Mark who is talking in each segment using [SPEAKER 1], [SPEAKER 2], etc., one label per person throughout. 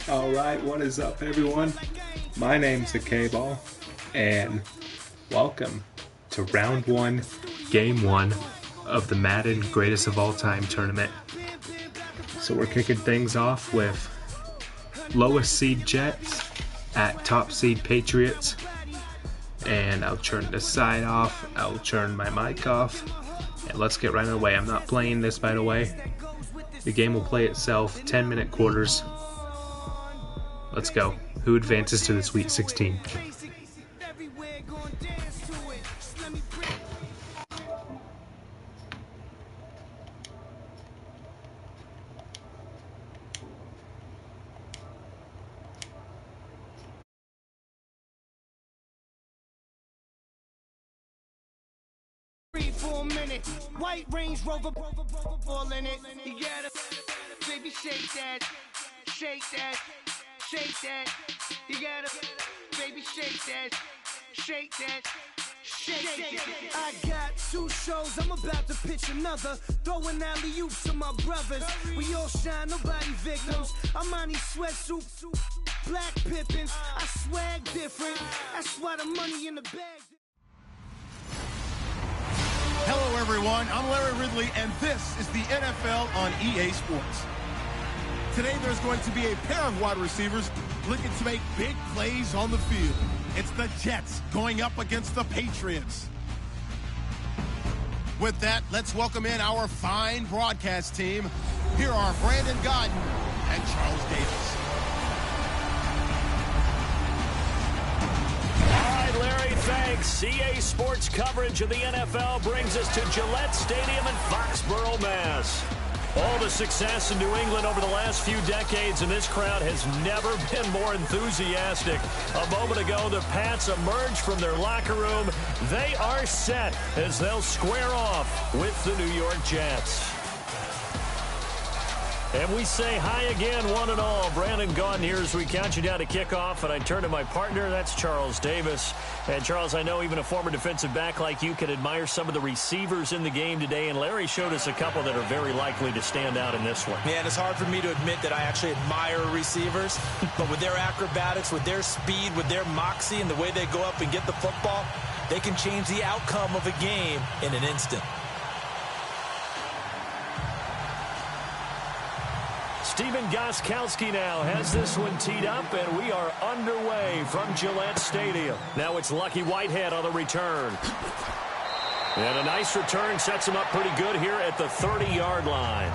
[SPEAKER 1] Alright, what is up everyone? My name's G.O.A.T, and welcome to round 1, game 1 of the Madden Greatest of All Time tournament. So we're kicking things off with lowest seed Jets at top seed Patriots. And I'll turn this side off, I'll turn my mic off, and let's get right away. I'm not playing this, by the way. The game will play itself, 10-minute quarters. Let's go. Who advances to the Sweet 16?
[SPEAKER 2] White Range Rover, all in it. You gotta, baby, shake that, shake that, shake that. You gotta, baby, shake that, shake that. Shake. I got 2 shows, I'm about to pitch another. Throwing alley-oops to my brothers. We all shine, nobody victims. I'm on these sweatsuit, black Pippins. I swag different, that's why the money in the bag.
[SPEAKER 3] Hello everyone, I'm Larry Ridley and this is the NFL on EA Sports. Today there's going to be a pair of wide receivers looking to make big plays on the field. It's the Jets going up against the Patriots. With that, let's welcome in our fine broadcast team. Here are Brandon G.O.A.T and Charles Davis.
[SPEAKER 4] Larry, thanks. EA Sports coverage of the NFL brings us to G.O.A.T Stadium in Foxborough, Mass. All the success in New England over the last few decades, and this crowd has never been more enthusiastic. A moment ago, the Pats emerged from their locker room. They are set as they'll square off with the New York Jets. And we say hi again, one and all. Brandon G.O.A.T here as we count you down to kickoff. And I turn to my partner, that's Charles Davis. And Charles, I know even a former defensive back like you can admire some of the receivers in the game today. And Larry showed us a couple that are very likely to stand out in this one.
[SPEAKER 5] Yeah, and it's hard for me to admit that I actually admire receivers. But with their acrobatics, with their speed, with their moxie, and the way they go up and get the football, they can change the outcome of a game in an instant.
[SPEAKER 4] Stephen Gostkowski now has this one teed up, and we are underway from G.O.A.T Stadium. Now it's Lucky Whitehead on the return. And a nice return sets him up pretty good here at the 30-yard line.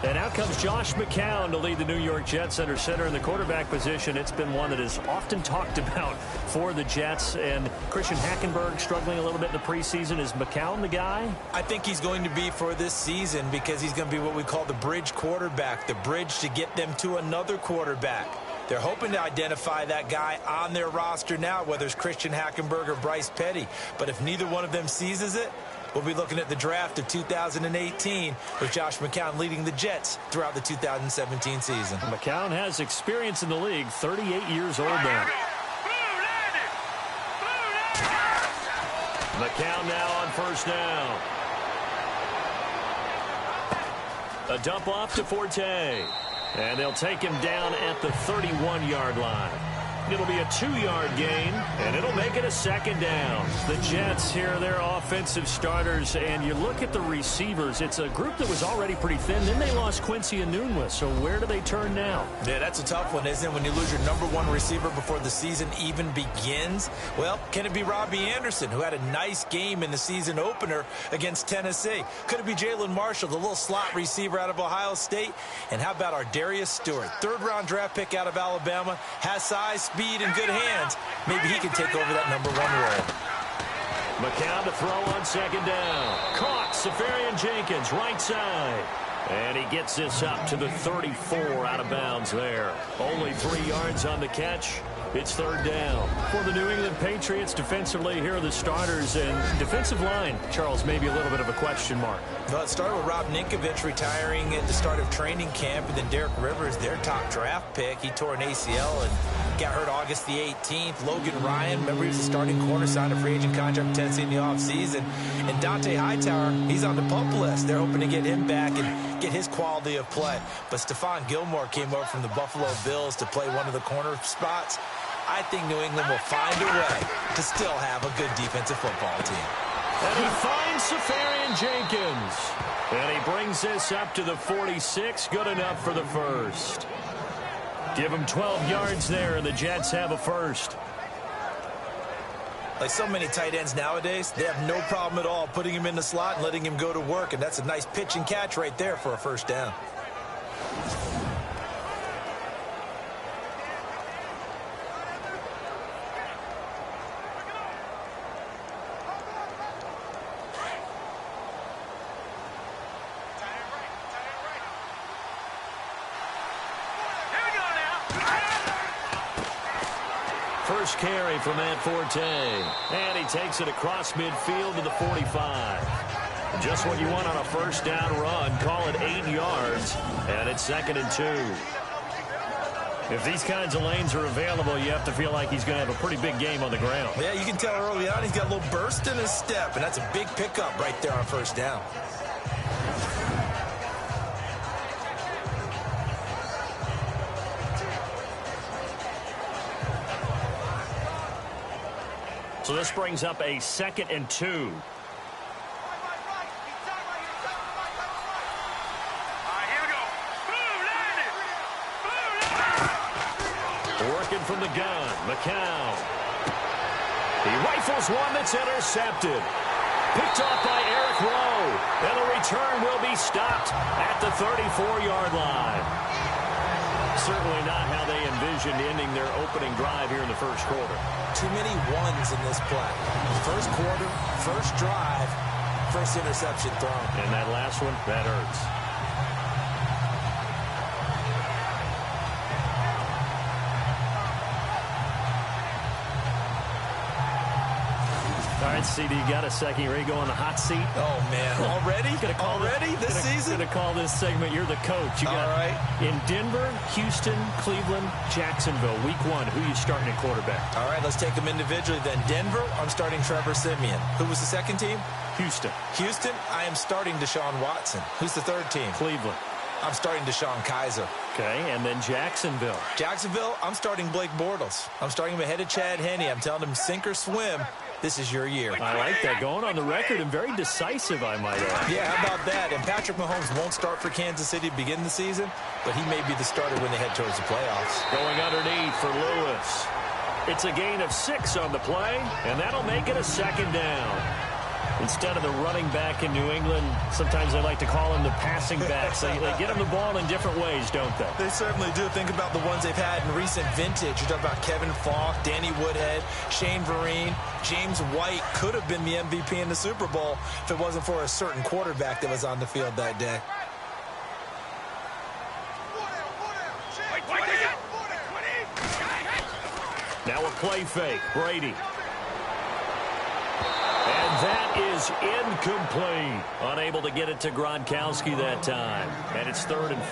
[SPEAKER 4] And out comes Josh McCown to lead the New York Jets under center in the quarterback position. It's been one that is often talked about for the Jets. And Christian Hackenberg struggling a little bit in the preseason. Is McCown the guy?
[SPEAKER 5] I think he's going to be for this season because he's going to be what we call the bridge quarterback, the bridge to get them to another quarterback. They're hoping to identify that guy on their roster now, whether it's Christian Hackenberg or Bryce Petty. But if neither one of them seizes it, we'll be looking at the draft of 2018 with Josh McCown leading the Jets throughout the 2017 season.
[SPEAKER 4] McCown has experience in the league, 38 years old now. McCown now on first down. A dump off to Forte. And they'll take him down at the 31-yard line. It'll be a 2-yard gain, and it'll make it a second down. The Jets here, their offensive starters, and you look at the receivers, it's a group that was already pretty thin. Then they lost Quincy Enunwa, so where do they turn now?
[SPEAKER 5] Yeah, that's a tough one, isn't it? When you lose your #1 receiver before the season even begins. Well, can it be Robbie Anderson, who had a nice game in the season opener against Tennessee? Could it be Jalen Marshall, the little slot receiver out of Ohio State? And how about our Darius Stewart, 3rd-round draft pick out of Alabama, has size, speed, and good hands. Maybe he can take over that #1 role.
[SPEAKER 4] McCown to throw on second down. Caught. Safarian Jenkins, right side. And he gets this up to the 34 out of bounds there. Only 3 yards on the catch. It's 3rd down. For the New England Patriots defensively, here are the starters. And defensive line, Charles, maybe a little bit of a question mark.
[SPEAKER 5] Well, it started with Rob Ninkovich retiring at the start of training camp. And then Derek Rivers, their top draft pick, he tore an ACL and got hurt August the 18th. Logan Ryan, remember he was the starting corner, signed a free agent contract with Tennessee in the offseason. And Dante Hightower, he's on the PUP list. They're hoping to get him back and get his quality of play. But Stephon Gilmore came over from the Buffalo Bills to play one of the corner spots. I think New England will find a way to still have a good defensive football team.
[SPEAKER 4] And he finds Safarian Jenkins. And he brings this up to the 46. Good enough for the first. Give him 12 yards there, and the Jets have a first.
[SPEAKER 5] Like so many tight ends nowadays, they have no problem at all putting him in the slot and letting him go to work. And that's a nice pitch and catch right there for a first down.
[SPEAKER 4] First carry for Matt Forte. And he takes it across midfield to the 45. Just what you want on a first down run. Call it 8 yards. And it's 2nd and 2. If these kinds of lanes are available, you have to feel like he's going to have a pretty big game on the ground.
[SPEAKER 5] Yeah, you can tell early on he's got a little burst in his step. And that's a big pickup right there on first down.
[SPEAKER 4] So this brings up a 2nd and 2. Working from the gun, McCown. He rifles one that's intercepted. Picked off by Eric Rowe. And the return will be stopped at the 34-yard line. Certainly not how they envisioned ending their opening drive here in the first quarter.
[SPEAKER 5] Too many ones in this play. First quarter, first drive, first interception thrown.
[SPEAKER 4] And that last one, that hurts. All right, CD, you got a second. You ready to go on the hot seat?
[SPEAKER 5] Oh, man. Already? This season?
[SPEAKER 4] Going to call this segment, you're the coach. You got
[SPEAKER 5] all right.
[SPEAKER 4] In Denver, Houston, Cleveland, Jacksonville, week 1, who you starting at quarterback?
[SPEAKER 5] All right, let's take them individually then. Denver, I'm starting Trevor Siemian. Who was the second team?
[SPEAKER 4] Houston.
[SPEAKER 5] Houston, I am starting Deshaun Watson. Who's the third team?
[SPEAKER 4] Cleveland.
[SPEAKER 5] I'm starting Deshaun Kaiser.
[SPEAKER 4] Okay, and then Jacksonville.
[SPEAKER 5] Jacksonville, I'm starting Blake Bortles. I'm starting him ahead of Chad Henne. I'm telling him sink or swim. This is your year.
[SPEAKER 4] I like that. Going on the record and very decisive, I might add.
[SPEAKER 5] Yeah, how about that? And Patrick Mahomes won't start for Kansas City to begin the season, but he may be the starter when they head towards the playoffs.
[SPEAKER 4] Going underneath for Lewis. It's a gain of 6 on the play, and that'll make it a 2nd down. Instead of the running back in New England, sometimes they like to call him the passing backs. They get him the ball in different ways, don't they?
[SPEAKER 5] They certainly do. Think about the ones they've had in recent vintage. You're talking about Kevin Falk, Danny Woodhead, Shane Vereen. James White could have been the MVP in the Super Bowl if it wasn't for a certain quarterback that was on the field that day.
[SPEAKER 4] Now a play fake. Brady. And that is incomplete. Unable to get it to Gronkowski that time. And it's 3rd and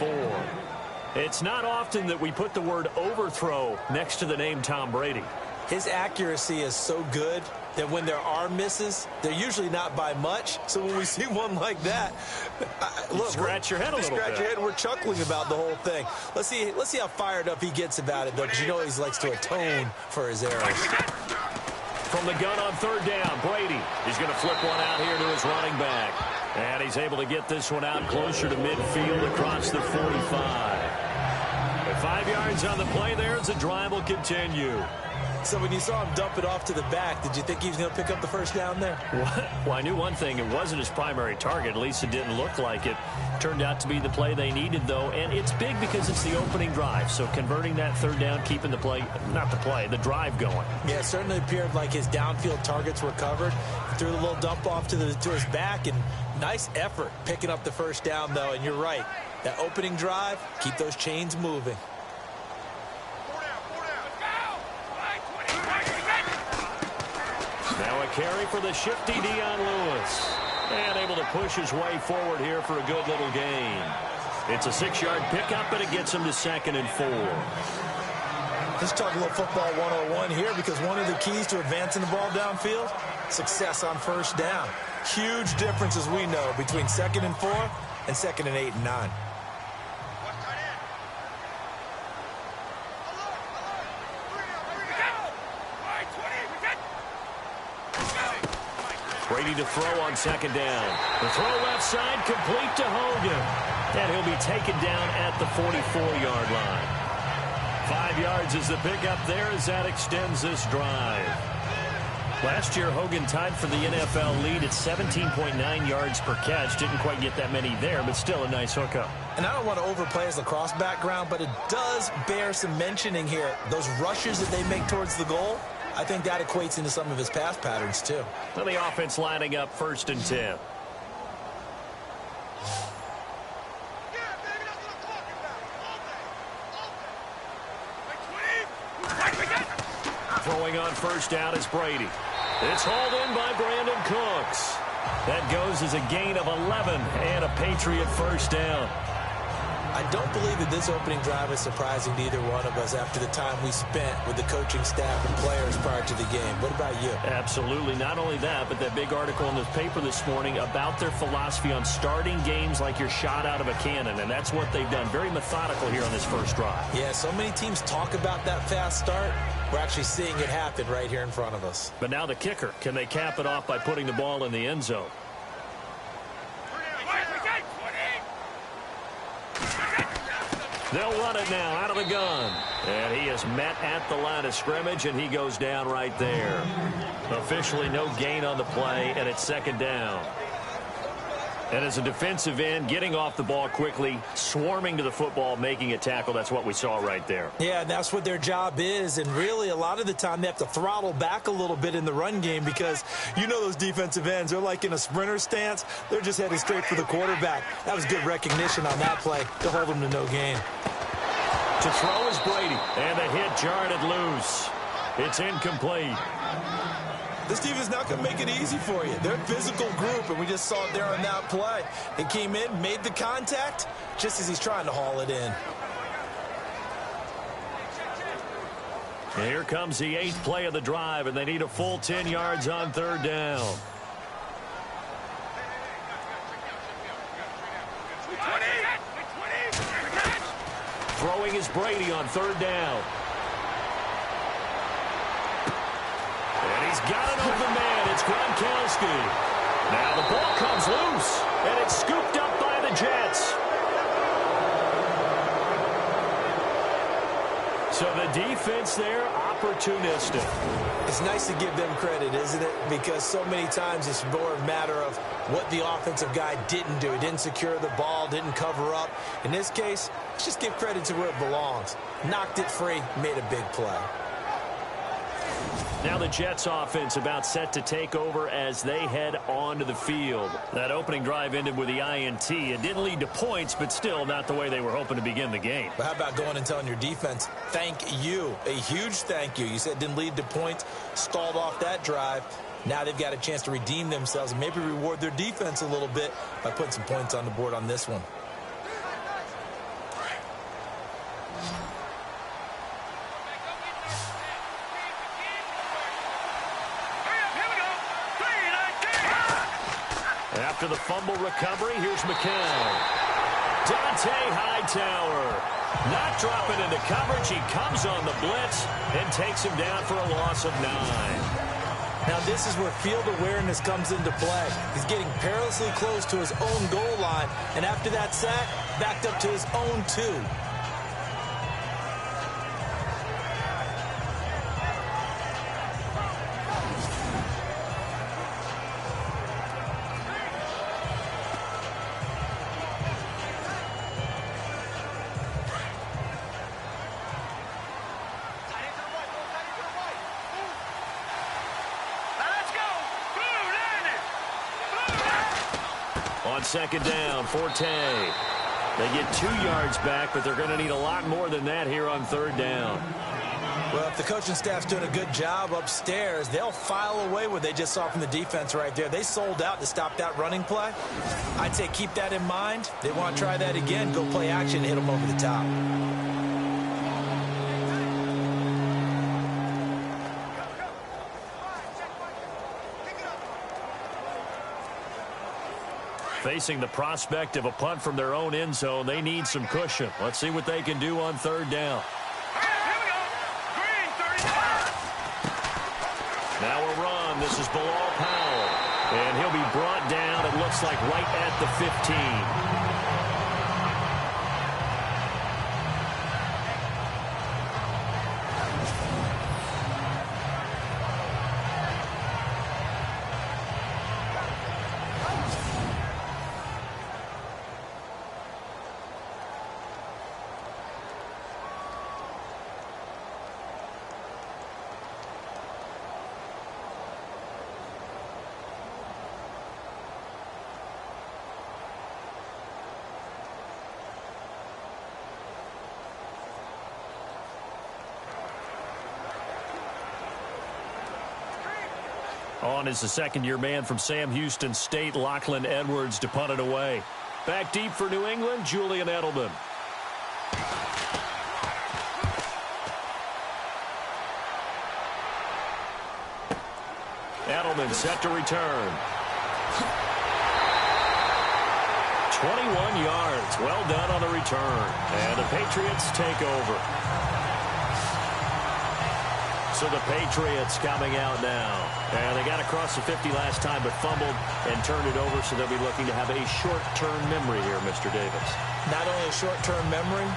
[SPEAKER 4] 4. It's not often that we put the word overthrow next to the name Tom Brady.
[SPEAKER 5] His accuracy is so good that when there are misses, they're usually not by much. So when we see one like that, look,
[SPEAKER 4] scratch your head a little bit.
[SPEAKER 5] Scratch your head, and we're chuckling about the whole thing. Let's see how fired up he gets about it, though, because you know he likes to atone for his errors.
[SPEAKER 4] From the gun on 3rd down, Brady. He's going to flip one out here to his running back. And he's able to get this one out closer to midfield across the 45. At 5 yards on the play there as the drive will continue.
[SPEAKER 5] So when you saw him dump it off to the back, did you think he was going to pick up the first down there?
[SPEAKER 4] Well, I knew one thing. It wasn't his primary target. At least it didn't look like it. Turned out to be the play they needed, though. And it's big because it's the opening drive. So converting that 3rd down, keeping the play, not the play, the drive going.
[SPEAKER 5] Yeah, it certainly appeared like his downfield targets were covered. Threw a little dump off to his back, and nice effort picking up the first down, though. And you're right. That opening drive, keep those chains moving.
[SPEAKER 4] Now a carry for the shifty Dion Lewis. And able to push his way forward here for a good little gain. It's a 6-yard pickup, but it gets him to 2nd and 4.
[SPEAKER 5] Let's talk a little football 101 here, because one of the keys to advancing the ball downfield, success on first down. Huge difference, as we know, between 2nd and 4 and 2nd and 8 and 9.
[SPEAKER 4] Brady to throw on 2nd down. The throw left side, complete to Hogan. And he'll be taken down at the 44-yard line. 5 yards is the pickup there as that extends this drive. Last year, Hogan tied for the NFL lead at 17.9 yards per catch. Didn't quite get that many there, but still a nice hookup.
[SPEAKER 5] And I don't want to overplay his lacrosse background, but it does bear some mentioning here. Those rushes that they make towards the goal, I think that equates into some of his pass patterns, too.
[SPEAKER 4] Well, the offense lining up 1st and 10. Throwing on 1st down is Brady. It's hauled in by Brandon Cooks. That goes as a gain of 11 and a Patriot 1st down.
[SPEAKER 5] I don't believe that this opening drive is surprising to either one of us after the time we spent with the coaching staff and players prior to the game. What about you?
[SPEAKER 4] Absolutely. Not only that, but that big article in the paper this morning about their philosophy on starting games like you're shot out of a cannon, and that's what they've done. Very methodical here on this first drive.
[SPEAKER 5] Yeah, so many teams talk about that fast start. We're actually seeing it happen right here in front of us.
[SPEAKER 4] But now the kicker. Can they cap it off by putting the ball in the end zone? They'll run it now out of the gun. And he is met at the line of scrimmage, and he goes down right there. Officially no gain on the play, and it's 2nd down. And as a defensive end, getting off the ball quickly, swarming to the football, making a tackle, that's what we saw right there.
[SPEAKER 5] Yeah, and that's what their job is. And really, a lot of the time, they have to throttle back a little bit in the run game, because you know those defensive ends, they're like in a sprinter stance. They're just heading straight for the quarterback. That was good recognition on that play to hold them to no gain.
[SPEAKER 4] To throw is Brady, and the hit jarred it loose. It's incomplete.
[SPEAKER 5] This team is not going to make it easy for you. They're a physical group, and we just saw it there on that play. It came in, made the contact, just as he's trying to haul it in.
[SPEAKER 4] And here comes the 8th play of the drive, and they need a full 10 yards on 3rd down. Throwing is Brady on 3rd down. And he's got an open man. It's Gronkowski. Now the ball comes loose, and it's scooped up by the Jets. So the defense there, opportunistic.
[SPEAKER 5] It's nice to give them credit, isn't it? Because so many times it's more a matter of what the offensive guy didn't do. He didn't secure the ball, didn't cover up. In this case, let's just give credit to where it belongs. Knocked it free, made a big play.
[SPEAKER 4] Now the Jets offense about set to take over as they head onto the field. That opening drive ended with the INT. It didn't lead to points, but still not the way they were hoping to begin the game.
[SPEAKER 5] But how about going and telling your defense, thank you, a huge thank you. You said it didn't lead to points, stalled off that drive. Now they've got a chance to redeem themselves and maybe reward their defense a little bit by putting some points on the board on this one.
[SPEAKER 4] After the fumble recovery, here's McCown. Dante Hightower not dropping into coverage. He comes on the blitz and takes him down for a loss of 9.
[SPEAKER 5] Now this is where field awareness comes into play. He's getting perilously close to his own goal line, and after that sack, backed up to his own 2.
[SPEAKER 4] On 2nd down, Forte. They get 2 yards back, but they're going to need a lot more than that here on 3rd down.
[SPEAKER 5] Well, if the coaching staff's doing a good job upstairs, they'll file away what they just saw from the defense right there. They sold out to stop that running play. I'd say keep that in mind. They want to try that again, go play action, hit them over the top.
[SPEAKER 4] Facing the prospect of a punt from their own end zone, they need some cushion. Let's see what they can do on third down. Now a run. This is Bilal Powell. And he'll be brought down, it looks like, right at the 15. On is the second-year man from Sam Houston State, Lachlan Edwards, to punt it away. Back deep for New England, Julian Edelman. Edelman set to return. 21 yards. Well done on the return. And the Patriots take over. So the Patriots coming out now. And they got across the 50 last time, but fumbled and turned it over, so they'll be looking to have a short-term memory here, Mr. Davis.
[SPEAKER 5] Not only a short-term memory,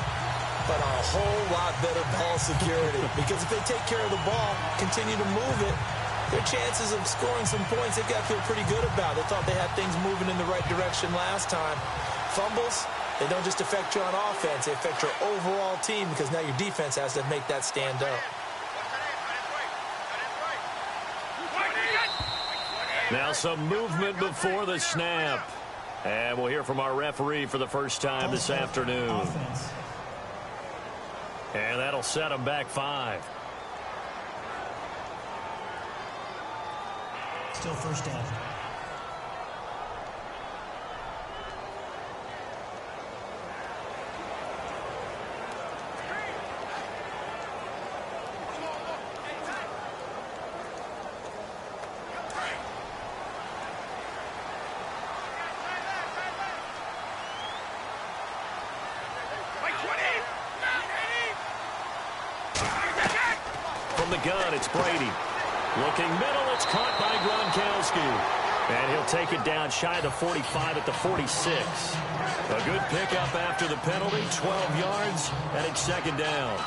[SPEAKER 5] but a whole lot better ball security. Because if they take care of the ball, continue to move it, their chances of scoring some points, they've got to feel pretty good about. They thought they had things moving in the right direction last time. Fumbles, they don't just affect you on offense, they affect your overall team, because now your defense has to make that stand up.
[SPEAKER 4] Now some movement before the snap. And we'll hear from our referee for the first time this afternoon. And that'll set them back 5.
[SPEAKER 6] Still first down.
[SPEAKER 4] Gun, it's Brady. Looking middle, it's caught by Gronkowski. And he'll take it down shy of the 45 at the 46. A good pickup after the penalty, 12 yards, and it's second down.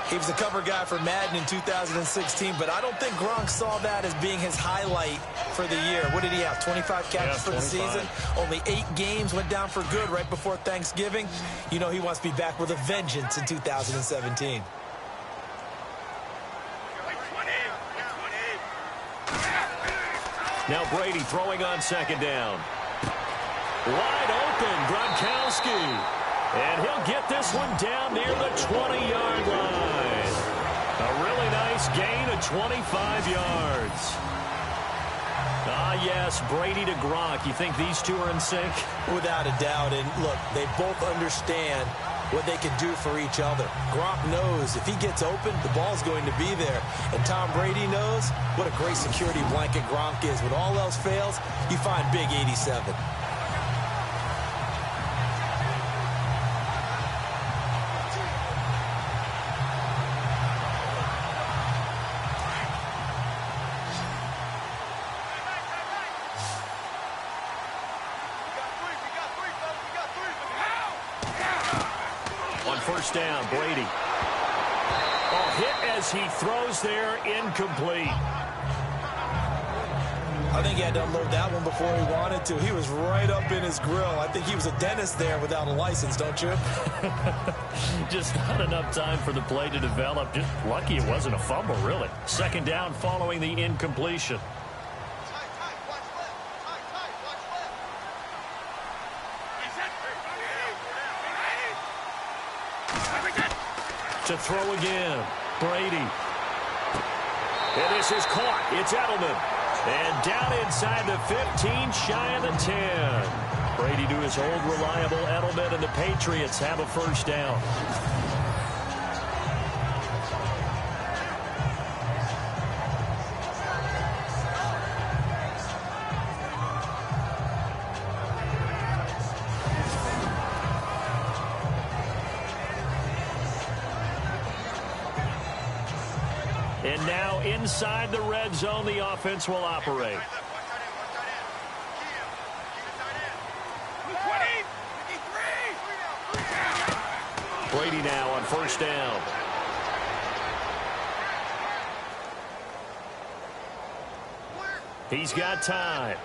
[SPEAKER 5] He was the cover guy for Madden in 2016, but I don't think Gronk saw that as being his highlight for the year. What did he have, 25 catches for the season? Only 8 games, went down for good right before Thanksgiving. You know he wants to be back with a vengeance in 2017.
[SPEAKER 4] Now Brady throwing on second down. Wide open, Gronkowski. And he'll get this one down near the 20-yard line. A really nice gain of 25 yards. Ah, yes, Brady to Gronk. You think these two are in sync?
[SPEAKER 5] Without a doubt. And look, they both understand what they can do for each other. Gronk knows if he gets open, the ball's going to be there. And Tom Brady knows what a great security blanket Gronk is. When all else fails, you find Big 87.
[SPEAKER 4] First down, Brady. Oh, hit as he throws there, incomplete.
[SPEAKER 5] I think he had to unload that one before he wanted to. He was right up in his grill. I think he was a dentist there without a license, don't you?
[SPEAKER 4] Just not enough time for the play to develop. Just lucky it wasn't a fumble, really. Second down following the incompletion. To throw again, Brady. And this is caught. It's Edelman. And down inside the 15, shy of the 10. Brady to his old reliable Edelman, and the Patriots have a first down. And now inside the red zone, the offense will operate. Brady now on first down. He's got time.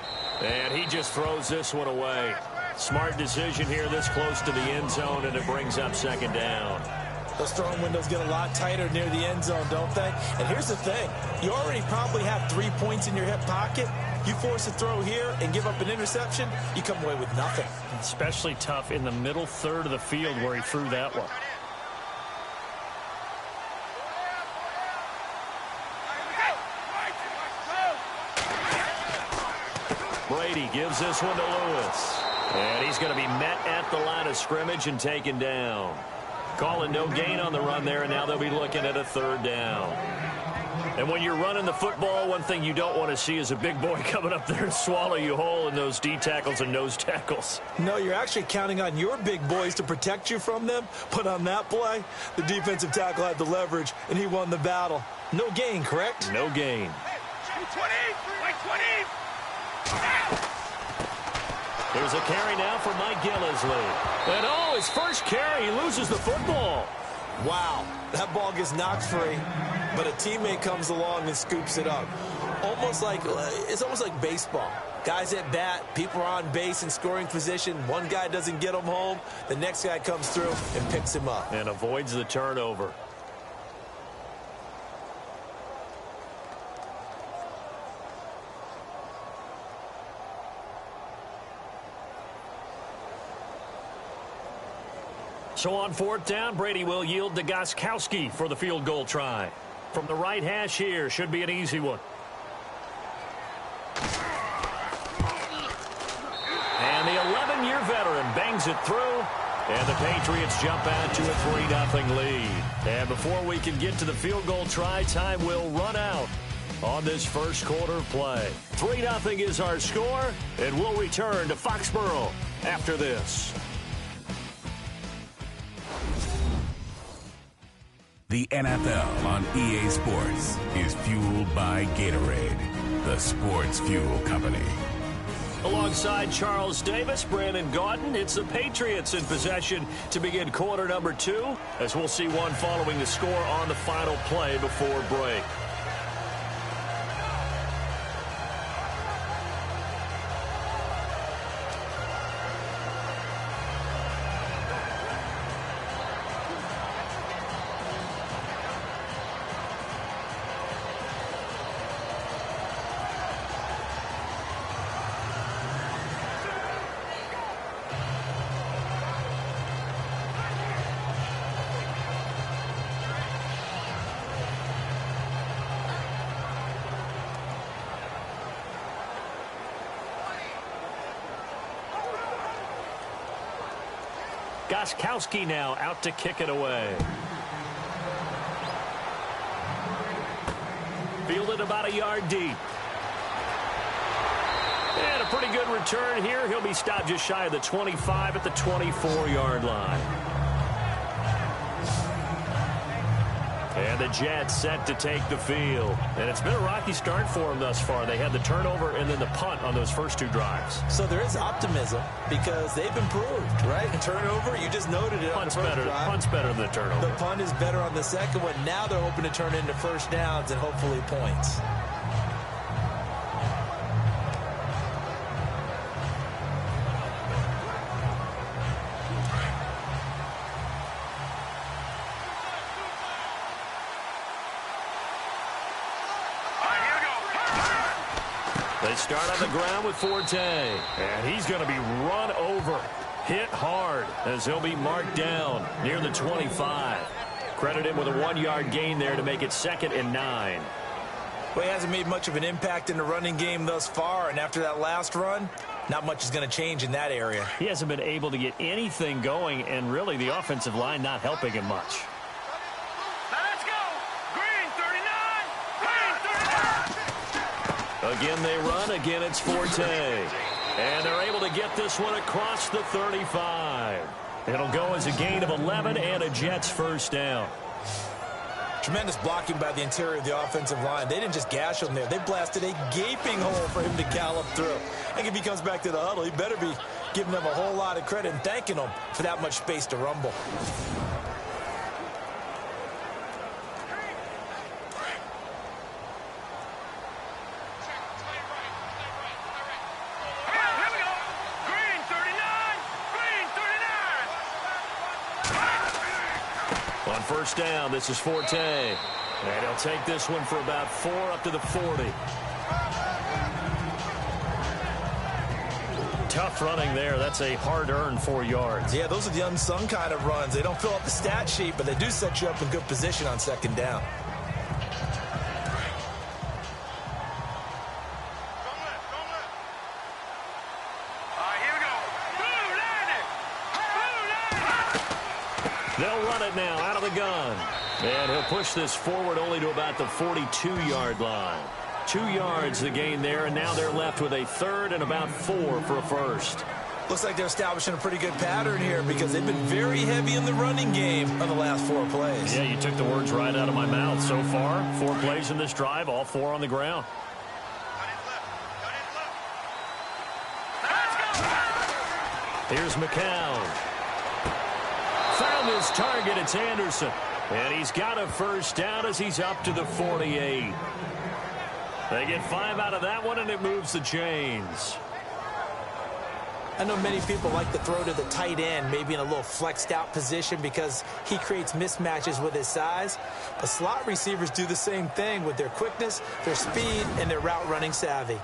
[SPEAKER 4] And he just throws this one away. Smart decision here this close to the end zone, and it brings up second down.
[SPEAKER 5] Those throwing windows get a lot tighter near the end zone, don't they? And here's the thing. You already probably have 3 points in your hip pocket. You force a throw here and give up an interception, you come away with nothing.
[SPEAKER 4] Especially tough in the middle third of the field where he threw that one. Brady gives this one to Lewis. And he's going to be met at the line of scrimmage and taken down. Calling no gain on the run there, and now they'll be looking at a third down. And when you're running the football, one thing you don't want to see is a big boy coming up there and swallow you whole in those D tackles and nose tackles.
[SPEAKER 5] No, you're actually counting on your big boys to protect you from them. But on that play, the defensive tackle had the leverage, and he won the battle. No gain, correct?
[SPEAKER 4] No gain. There's a carry now for Mike Gillisley. And oh, his first carry, he loses the football.
[SPEAKER 5] Wow, that ball gets knocked free, but a teammate comes along and scoops it up. It's almost like baseball. Guys at bat, people are on base in scoring position. One guy doesn't get him home. The next guy comes through and picks him up.
[SPEAKER 4] And avoids the turnover. So on fourth down, Brady will yield to Gostkowski for the field goal try. From the right hash here, should be an easy one. And the 11-year veteran bangs it through. And the Patriots jump out to a 3-0 lead. And before we can get to the field goal try, time will run out on this first quarter of play. 3-0 is our score, and we'll return to Foxborough after this.
[SPEAKER 6] The NFL on EA Sports is fueled by Gatorade, the sports fuel company.
[SPEAKER 4] Alongside Charles Davis, Brandon Gaudin, it's the Patriots in possession to begin quarter number 2, as we'll see one following the score on the final play before break. Gostkowski now out to kick it away. Fielded about a yard deep. And a pretty good return here. He'll be stopped just shy of the 25 at the 24-yard line. And the Jets set to take the field. And it's been a rocky start for them thus far. They had the turnover and then the punt on those first 2 drives.
[SPEAKER 5] So there is optimism because they've improved, right? Turnover, you just noted it.
[SPEAKER 4] Punt's better than the turnover.
[SPEAKER 5] The punt is better on the second one. Now they're hoping to turn into first downs and hopefully points.
[SPEAKER 4] They start on the ground with Forte, and he's going to be run over, hit hard, as he'll be marked down near the 25. Credit him with a 1-yard gain there to make it 2nd and 9.
[SPEAKER 5] Well, he hasn't made much of an impact in the running game thus far, and after that last run, not much is going to change in that area.
[SPEAKER 4] He hasn't been able to get anything going, and really the offensive line not helping him much. Again they run, again it's Forte. And they're able to get this one across the 35. It'll go as a gain of 11 and a Jets first down.
[SPEAKER 5] Tremendous blocking by the interior of the offensive line. They didn't just gash him there. They blasted a gaping hole for him to gallop through. I think if he comes back to the huddle, he better be giving them a whole lot of credit and thanking them for that much space to rumble.
[SPEAKER 4] On first down, this is Forte. And he'll take this one for about 4 up to the 40. Tough running there. That's a hard-earned 4 yards.
[SPEAKER 5] Yeah, those are the unsung kind of runs. They don't fill up the stat sheet, but they do set you up in good position on second down.
[SPEAKER 4] They'll run it now out of the gun. And he'll push this forward only to about the 42-yard line. 2 yards the gain there, and now they're left with a third and about 4 for a first.
[SPEAKER 5] Looks like they're establishing a pretty good pattern here because they've been very heavy in the running game on the last 4 plays.
[SPEAKER 4] Yeah, you took the words right out of my mouth. So far, 4 plays in this drive, all 4 on the ground. Here's McCown. Found his target. It's Anderson. And he's got a first down as he's up to the 48. They get 5 out of that one, and it moves the chains.
[SPEAKER 5] I know many people like to throw to the tight end, maybe in a little flexed out position because he creates mismatches with his size. But slot receivers do the same thing with their quickness, their speed, and their route running savvy.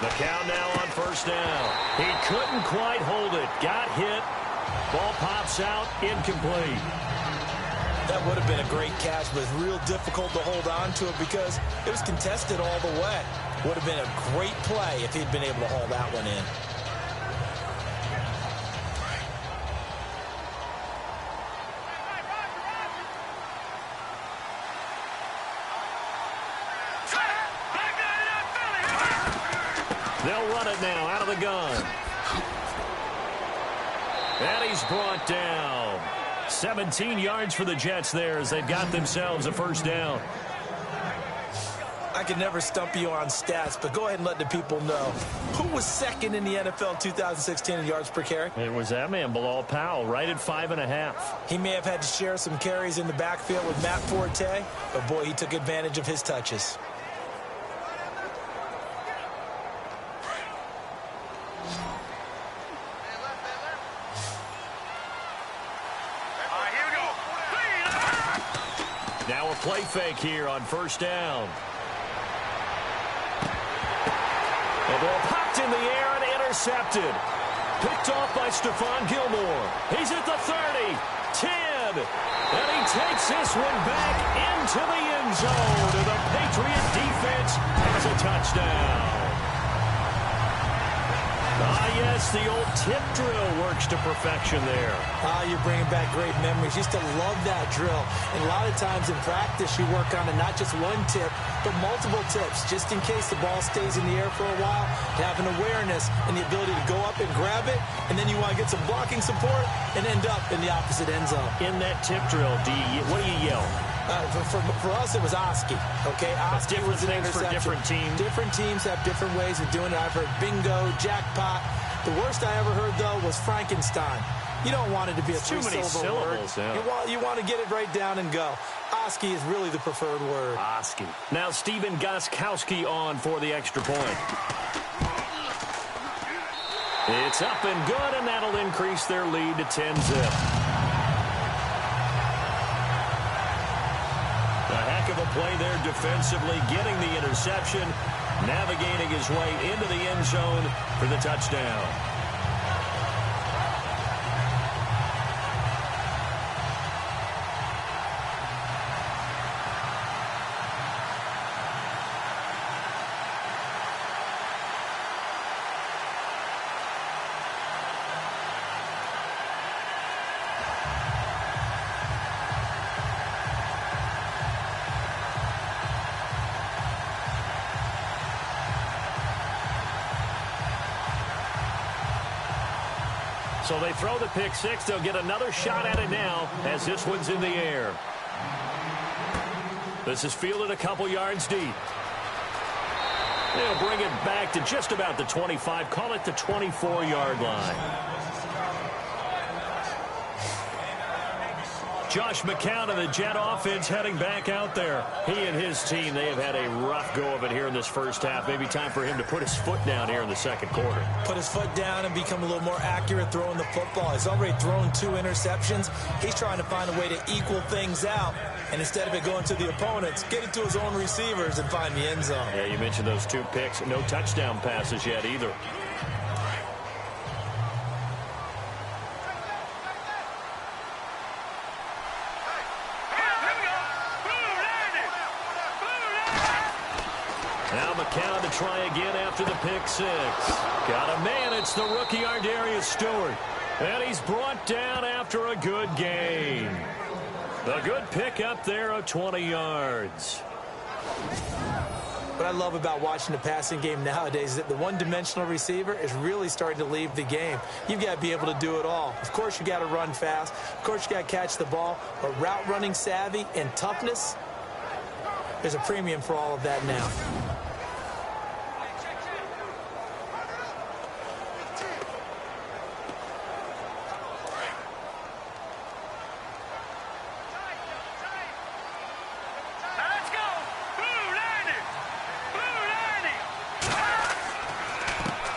[SPEAKER 4] McCown now on first down. He couldn't quite hold it. Got hit. Ball pops out. Incomplete.
[SPEAKER 5] That would have been a great catch, but it's real difficult to hold on to it because it was contested all the way. Would have been a great play if he'd been able to haul that one in.
[SPEAKER 4] They'll run it now out of the gun. And he's brought down. 17 yards for the Jets there as they've got themselves a first down.
[SPEAKER 5] I can never stump you on stats, but go ahead and let the people know. Who was second in the NFL 2016 in yards per carry?
[SPEAKER 4] It was that man, Bilal Powell, right at 5.5.
[SPEAKER 5] He may have had to share some carries in the backfield with Matt Forte, but boy, he took advantage of his touches.
[SPEAKER 4] Now a play fake here on first down. The ball popped in the air and intercepted. Picked off by Stephon Gilmore. He's at the 30, 10, and he takes this one back into the end zone. And the Patriot defense has a touchdown. Ah, yes, the old tip drill works to perfection there.
[SPEAKER 5] Ah, you're bringing back great memories. Used to love that drill. And a lot of times in practice, you work on it, not just one tip, but multiple tips, just in case the ball stays in the air for a while, to have an awareness and the ability to go up and grab it, and then you want to get some blocking support and end up in the opposite end zone.
[SPEAKER 4] In that tip drill, what do you yell?
[SPEAKER 5] For us, it was Oski. Okay, Oski was an interception.
[SPEAKER 4] For different teams.
[SPEAKER 5] Different teams have different ways of doing it. I've heard bingo, jackpot. The worst I ever heard, though, was Frankenstein. You don't want it to be a three-syllable word. Yeah. You want to get it right down and go. Oski is really the preferred word.
[SPEAKER 4] Oski. Now Stephen Gostkowski on for the extra point. It's up and good, and that'll increase their lead to 10-zip. Of a play there defensively, getting the interception, navigating his way into the end zone for the touchdown. So they throw the pick six. They'll get another shot at it now as this one's in the air. This is fielded a couple yards deep. They'll bring it back to just about the 25. Call it the 24-yard line. Josh McCown and the Jet offense heading back out there. He and his team, they have had a rough go of it here in this first half. Maybe time for him to put his foot down here in the second quarter.
[SPEAKER 5] Put his foot down and become a little more accurate throwing the football. He's already thrown 2 interceptions. He's trying to find a way to equal things out. And instead of it going to the opponents, get it to his own receivers and find the end zone.
[SPEAKER 4] Yeah, you mentioned those 2 picks. No touchdown passes yet either. Now McCown to try again after the pick six. Got a man. It's the rookie Ardarius Stewart. And he's brought down after a good gain. A good pick up there of 20 yards.
[SPEAKER 5] What I love about watching the passing game nowadays is that the one-dimensional receiver is really starting to leave the game. You've got to be able to do it all. Of course, you got to run fast. Of course, you got to catch the ball. But route running savvy and toughness, there's a premium for all of that now.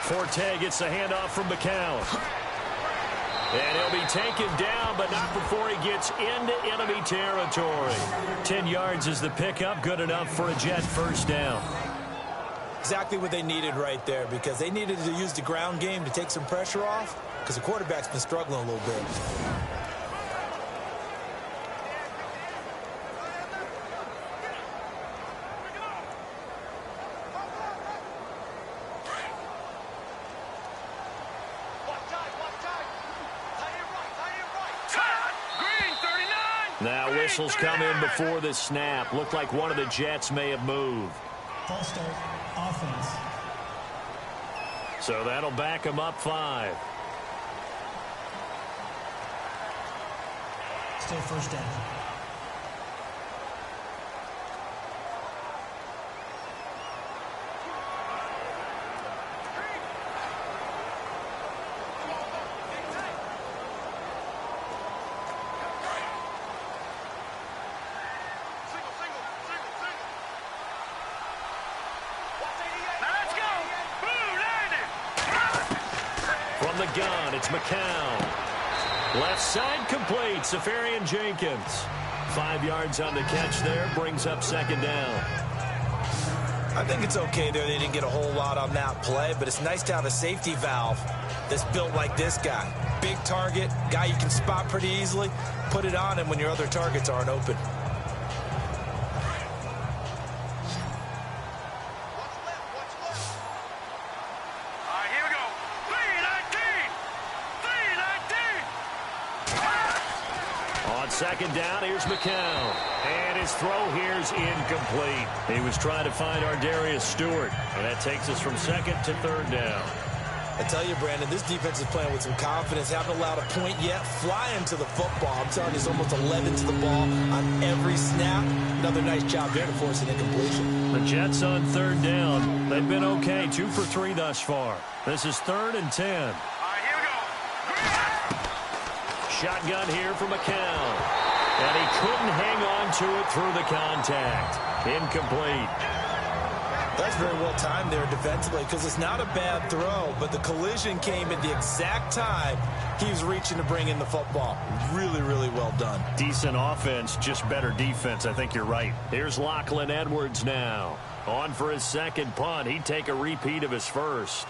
[SPEAKER 4] Forte gets the handoff from McCown. And he'll be taken down, but not before he gets into enemy territory. 10 yards is the pickup, good enough for a Jet first down.
[SPEAKER 5] Exactly what they needed right there, because they needed to use the ground game to take some pressure off, because the quarterback's been struggling a little bit.
[SPEAKER 4] Now whistles come in before the snap. Looked like one of the Jets may have moved.
[SPEAKER 7] False start, offense.
[SPEAKER 4] So that'll back them up 5.
[SPEAKER 7] Still first down.
[SPEAKER 4] Gun. It's McCown. Left side complete. Safarian Jenkins. 5 yards on the catch there. Brings up second down.
[SPEAKER 5] I think it's okay there. They didn't get a whole lot on that play, but it's nice to have a safety valve that's built like this guy. Big target, guy you can spot pretty easily. Put it on him when your other targets aren't open.
[SPEAKER 4] Second down, here's McCown. And his throw here's incomplete. He was trying to find Ardarius Stewart. And that takes us from second to third down.
[SPEAKER 5] I tell you, Brandon, this defense is playing with some confidence. Haven't allowed a point yet. Flying to the football. I'm telling you, it's almost 11 to the ball on every snap. Another nice job there to force an incompletion.
[SPEAKER 4] The Jets on third down. They've been okay. 2 for 3 thus far. This is 3rd and 10. Shotgun here for McCown. And he couldn't hang on to it through the contact. Incomplete.
[SPEAKER 5] That's very well timed there defensively, because it's not a bad throw, but the collision came at the exact time he was reaching to bring in the football. Really, really well done.
[SPEAKER 4] Decent offense, just better defense. I think you're right. Here's Lachlan Edwards now. On for his second punt. He'd take a repeat of his first.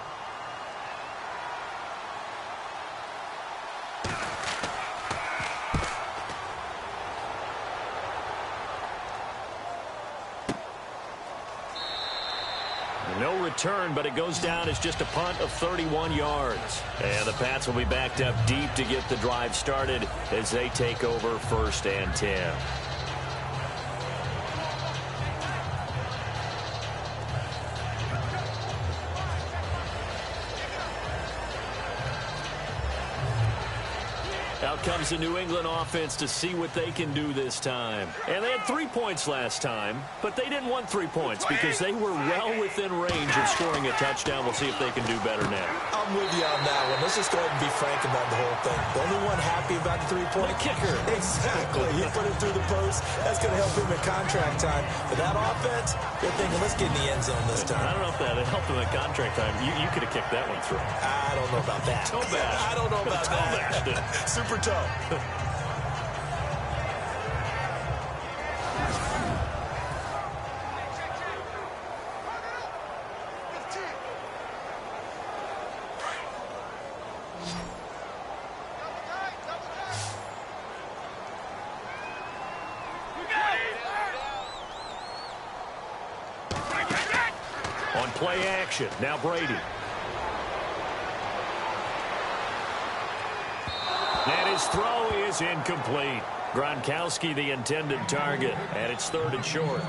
[SPEAKER 4] No return, but it goes down as just a punt of 31 yards. And the Pats will be backed up deep to get the drive started as they take over 1st and 10. Out comes the New England offense to see what they can do this time. And they had 3 points last time, but they didn't want 3 points because they were well within range of scoring a touchdown. We'll see if they can do better now.
[SPEAKER 5] I'm with you on that one. Let's just go ahead and be frank about the whole thing. The only one happy about the 3-point
[SPEAKER 4] kicker.
[SPEAKER 5] Exactly. He put it through the post. That's going to help him in contract time. But that offense, they're thinking, let's get in the end zone this time.
[SPEAKER 4] I don't know if that helped him at contract time. You could have kicked that one through.
[SPEAKER 5] I don't know about that.
[SPEAKER 4] Toe bash.
[SPEAKER 5] I don't know about
[SPEAKER 4] Toe
[SPEAKER 5] that.
[SPEAKER 4] bashed it.
[SPEAKER 5] Super toe.
[SPEAKER 4] On play action, now Brady. And his throw is incomplete. Gronkowski, the intended target, and it's 3rd and short.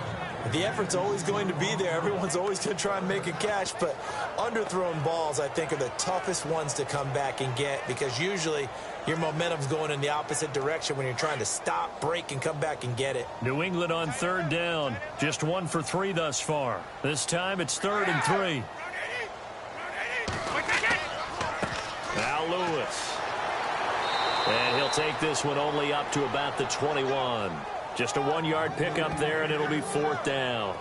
[SPEAKER 5] The effort's always going to be there. Everyone's always going to try and make a catch, but underthrown balls, I think, are the toughest ones to come back and get because usually your momentum's going in the opposite direction when you're trying to stop, break, and come back and get it.
[SPEAKER 4] New England on 3rd down. Just 1 for 3 thus far. This time it's 3rd and 3. Now Lewis. And he'll take this one only up to about the 21. Just a 1-yard pickup there, and it'll be 4th down.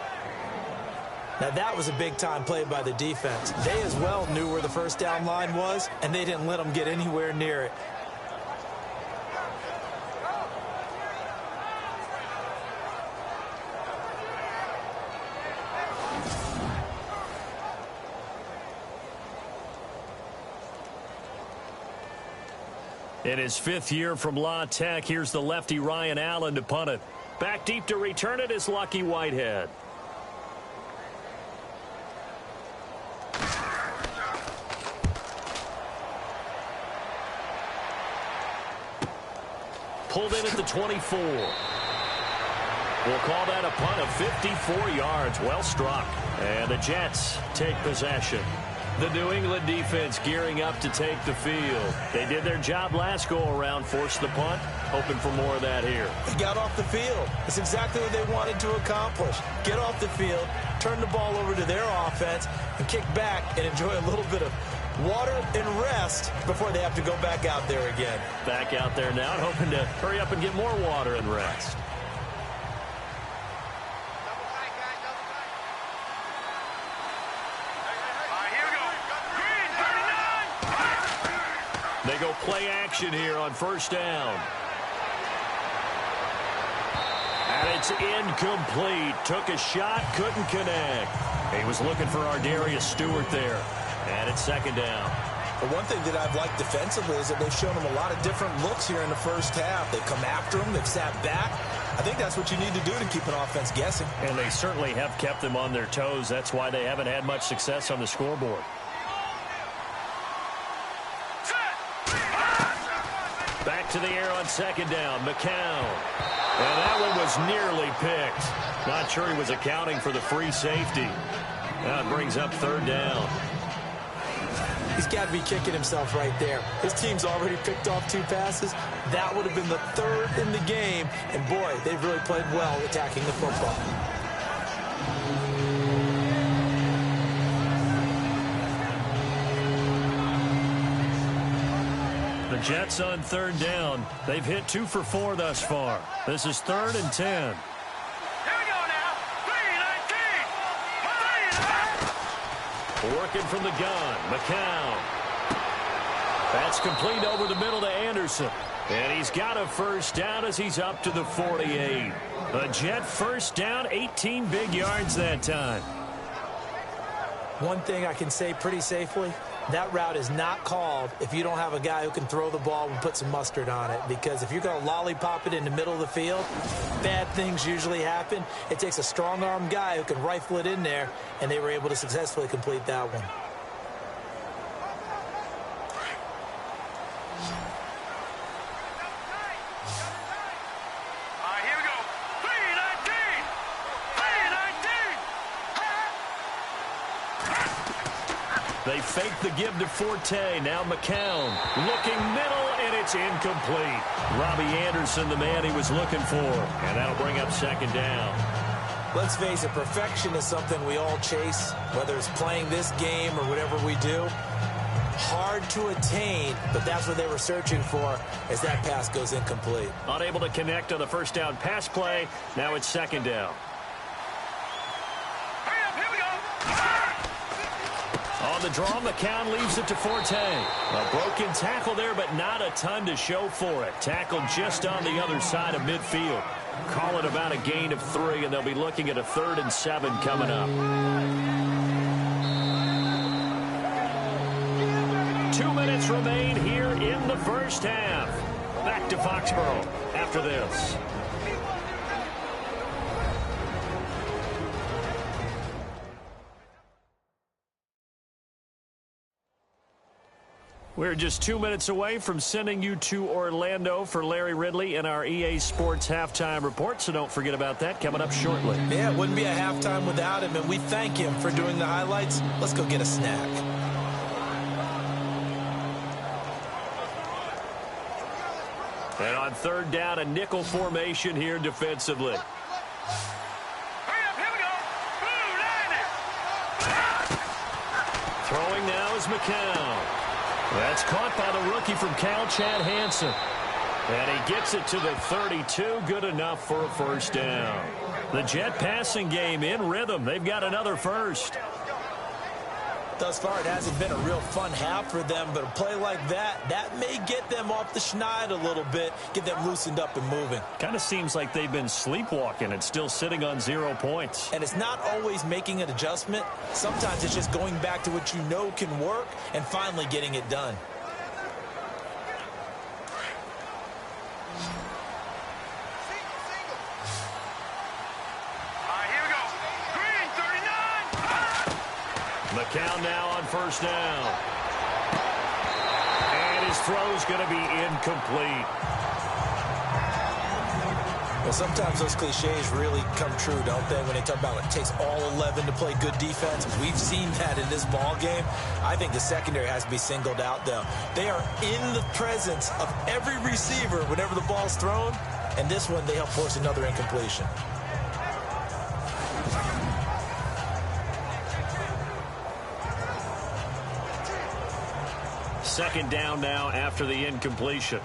[SPEAKER 5] Now, that was a big-time play by the defense. They as well knew where the first down line was, and they didn't let them get anywhere near it.
[SPEAKER 4] In his 5th year from La Tech, here's the lefty Ryan Allen to punt it. Back deep to return it is Lucky Whitehead. Pulled in at the 24. We'll call that a punt of 54 yards. Well struck. And the Jets take possession. The New England defense gearing up to take the field. They did their job last go-around, forced the punt, hoping for more of that here.
[SPEAKER 5] They got off the field. It's exactly what they wanted to accomplish. Get off the field, turn the ball over to their offense, and kick back and enjoy a little bit of water and rest before they have to go back out there again.
[SPEAKER 4] Back out there now and hoping to hurry up and get more water and rest. They go play action here on 1st down. And it's incomplete. Took a shot, couldn't connect. He was looking for Ardarius Stewart there. And it's 2nd down.
[SPEAKER 5] But one thing that I've liked defensively is that they've shown them a lot of different looks here in the first half. They've come after them. They've sat back. I think that's what you need to do to keep an offense guessing.
[SPEAKER 4] And they certainly have kept them on their toes. That's why they haven't had much success on the scoreboard. Back to the air on 2nd down. McCown. And that one was nearly picked. Not sure he was accounting for the free safety. That brings up 3rd down.
[SPEAKER 5] He's got to be kicking himself right there. His team's already picked off 2 passes. That would have been the 3rd in the game. And, boy, they've really played well attacking the football.
[SPEAKER 4] The Jets on 3rd down. They've hit 2 for 4 thus far. This is 3rd and 10.
[SPEAKER 2] Here we go now. 3-19.
[SPEAKER 4] Working from the gun. McCown. That's complete over the middle to Anderson. And he's got a 1st down as he's up to the 48. A Jet 1st down, 18 big yards that time.
[SPEAKER 5] One thing I can say pretty safely, that route is not called if you don't have a guy who can throw the ball and put some mustard on it. Because if you're going to lollipop it in the middle of the field, bad things usually happen. It takes a strong-arm guy who can rifle it in there, and they were able to successfully complete that one.
[SPEAKER 2] Here we go. 3-19.
[SPEAKER 4] They fake the give to Forte. Now McCown looking middle, and it's incomplete. Robbie Anderson, the man he was looking for, and that'll bring up second down.
[SPEAKER 5] Let's face it, perfection is something we all chase, whether it's playing this game or whatever we do. Hard to attain, but that's what they were searching for as that pass goes incomplete.
[SPEAKER 4] Unable to connect on the first down pass play. Now it's second down. On the draw, McCown leaves it to Forte. A broken tackle there, but not a ton to show for it. Tackled just on the other side of midfield. Call it about a gain of 3, and they'll be looking at a 3rd and 7 coming up. 2 minutes remain here in the first half. Back to Foxborough after this. We're just 2 minutes away from sending you to Orlando for Larry Ridley and our EA Sports Halftime Report, so don't forget about that coming up shortly.
[SPEAKER 5] Yeah, it wouldn't be a halftime without him, and we thank him for doing the highlights. Let's go get a snack.
[SPEAKER 4] And on 3rd down, a nickel formation here defensively. Throwing now is McCown. That's caught by the rookie from Cal, Chad Hansen. And he gets it to the 32. Good enough for a first down. The Jet passing game in rhythm. They've got another first.
[SPEAKER 5] Thus far, it hasn't been a real fun half for them, but a play like that may get them off the schneid a little bit, get them loosened up and moving.
[SPEAKER 4] Kind of seems like they've been sleepwalking and still sitting on 0 points.
[SPEAKER 5] And it's not always making an adjustment. Sometimes it's just going back to what you know can work and finally getting it done.
[SPEAKER 4] McCown now on first down. And his throw's going to be incomplete.
[SPEAKER 5] Well, sometimes those cliches really come true, don't they, when they talk about it takes all 11 to play good defense. We've seen that in this ball game. I think the secondary has to be singled out, though. They are in the presence of every receiver whenever the ball's thrown, and this one they help force another incompletion.
[SPEAKER 4] Second down now after the incompletion.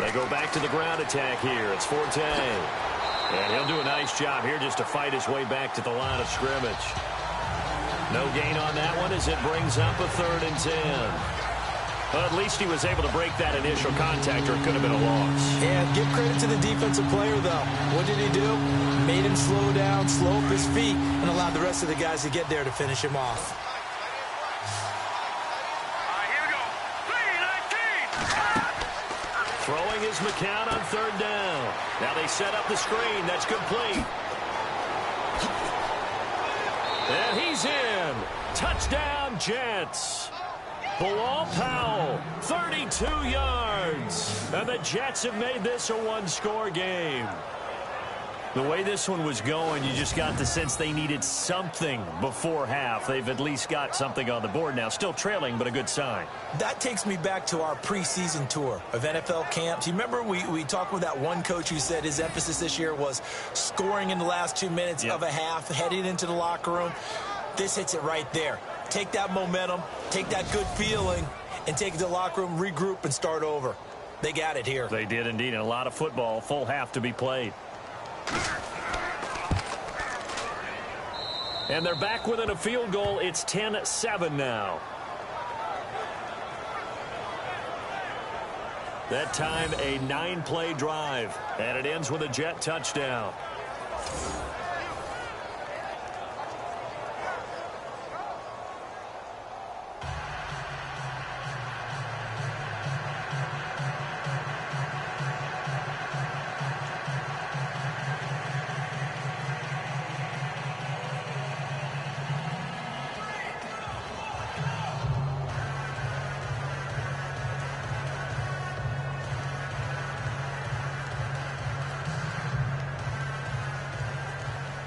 [SPEAKER 4] They go back to the ground attack here. It's Forte. And he'll do a nice job here just to fight his way back to the line of scrimmage. No gain on that one as it brings up a 3rd and 10. Well, at least he was able to break that initial contact, or it could have been a loss.
[SPEAKER 5] And give credit to the defensive player, though. What did he do? Made him slow down, slow up his feet, and allowed the rest of the guys to get there to finish him off.
[SPEAKER 4] Throwing is McCown on 3rd down. Now they set up the screen. That's complete. And he's in. Touchdown, Jets. Bilal Powell, 32 yards. And the Jets have made this a 1-score game. The way this one was going, you just got the sense they needed something before half. They've at least got something on the board now. Still trailing, but a good sign.
[SPEAKER 5] That takes me back to our preseason tour of NFL camps. You remember we talked with that one coach who said his emphasis this year was scoring in the last 2 minutes of a half, heading into the locker room. This hits it right there. Take that momentum, take that good feeling, and take it to the locker room, regroup, and start over. They got it here.
[SPEAKER 4] They did indeed, and a lot of football, full half to be played. And they're back within a field goal. It's 10-7 now. That time, a 9-play drive, and it ends with a Jet touchdown.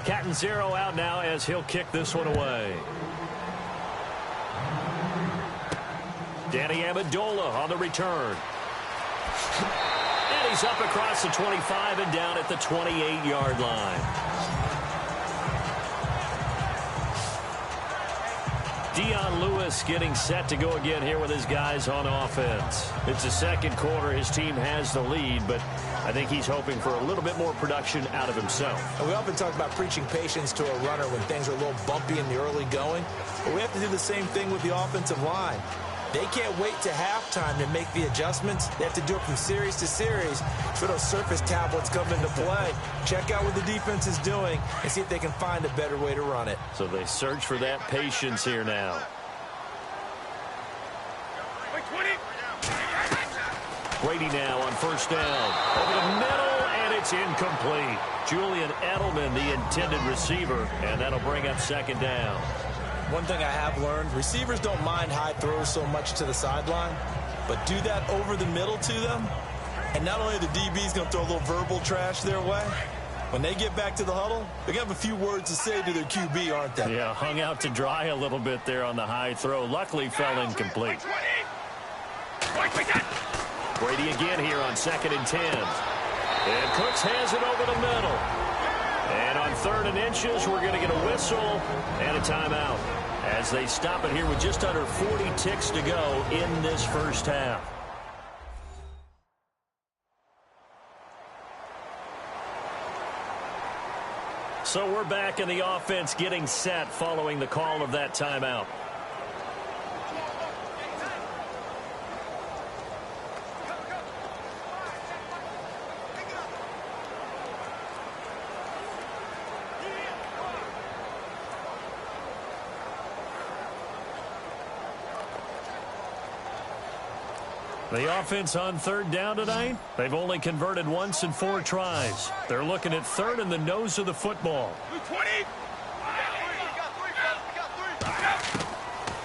[SPEAKER 4] Catanzaro out now as he'll kick this one away. Danny Amendola on the return. And he's up across the 25 and down at the 28-yard line. Dion Lewis getting set to go again here with his guys on offense. It's the second quarter. His team has the lead, but I think he's hoping for a little bit more production out of himself.
[SPEAKER 5] And we often talk about preaching patience to a runner when things are a little bumpy in the early going, but we have to do the same thing with the offensive line. They can't wait to halftime to make the adjustments. They have to do it from series to series for those surface tablets come into play. Check out what the defense is doing and see if they can find a better way to run it.
[SPEAKER 4] So they search for that patience here now. Brady now on first down. Over the middle, and it's incomplete. Julian Edelman, the intended receiver, and that'll bring up second down.
[SPEAKER 5] One thing I have learned, receivers don't mind high throws so much to the sideline, but do that over the middle to them, and not only are the DBs going to throw a little verbal trash their way, when they get back to the huddle, they're going to have a few words to say to their QB, aren't they?
[SPEAKER 4] Yeah, hung out to dry a little bit there on the high throw. Luckily fell incomplete. Brady again here on 2nd and 10. And Cooks has it over the middle. And on 3rd and inches, we're going to get a whistle and a timeout as they stop it here with just under 40 ticks to go in this first half. So we're back in the offense getting set following the call of that timeout. The offense on 3rd down tonight, they've only converted once in 4 tries. They're looking at 3rd in the nose of the football.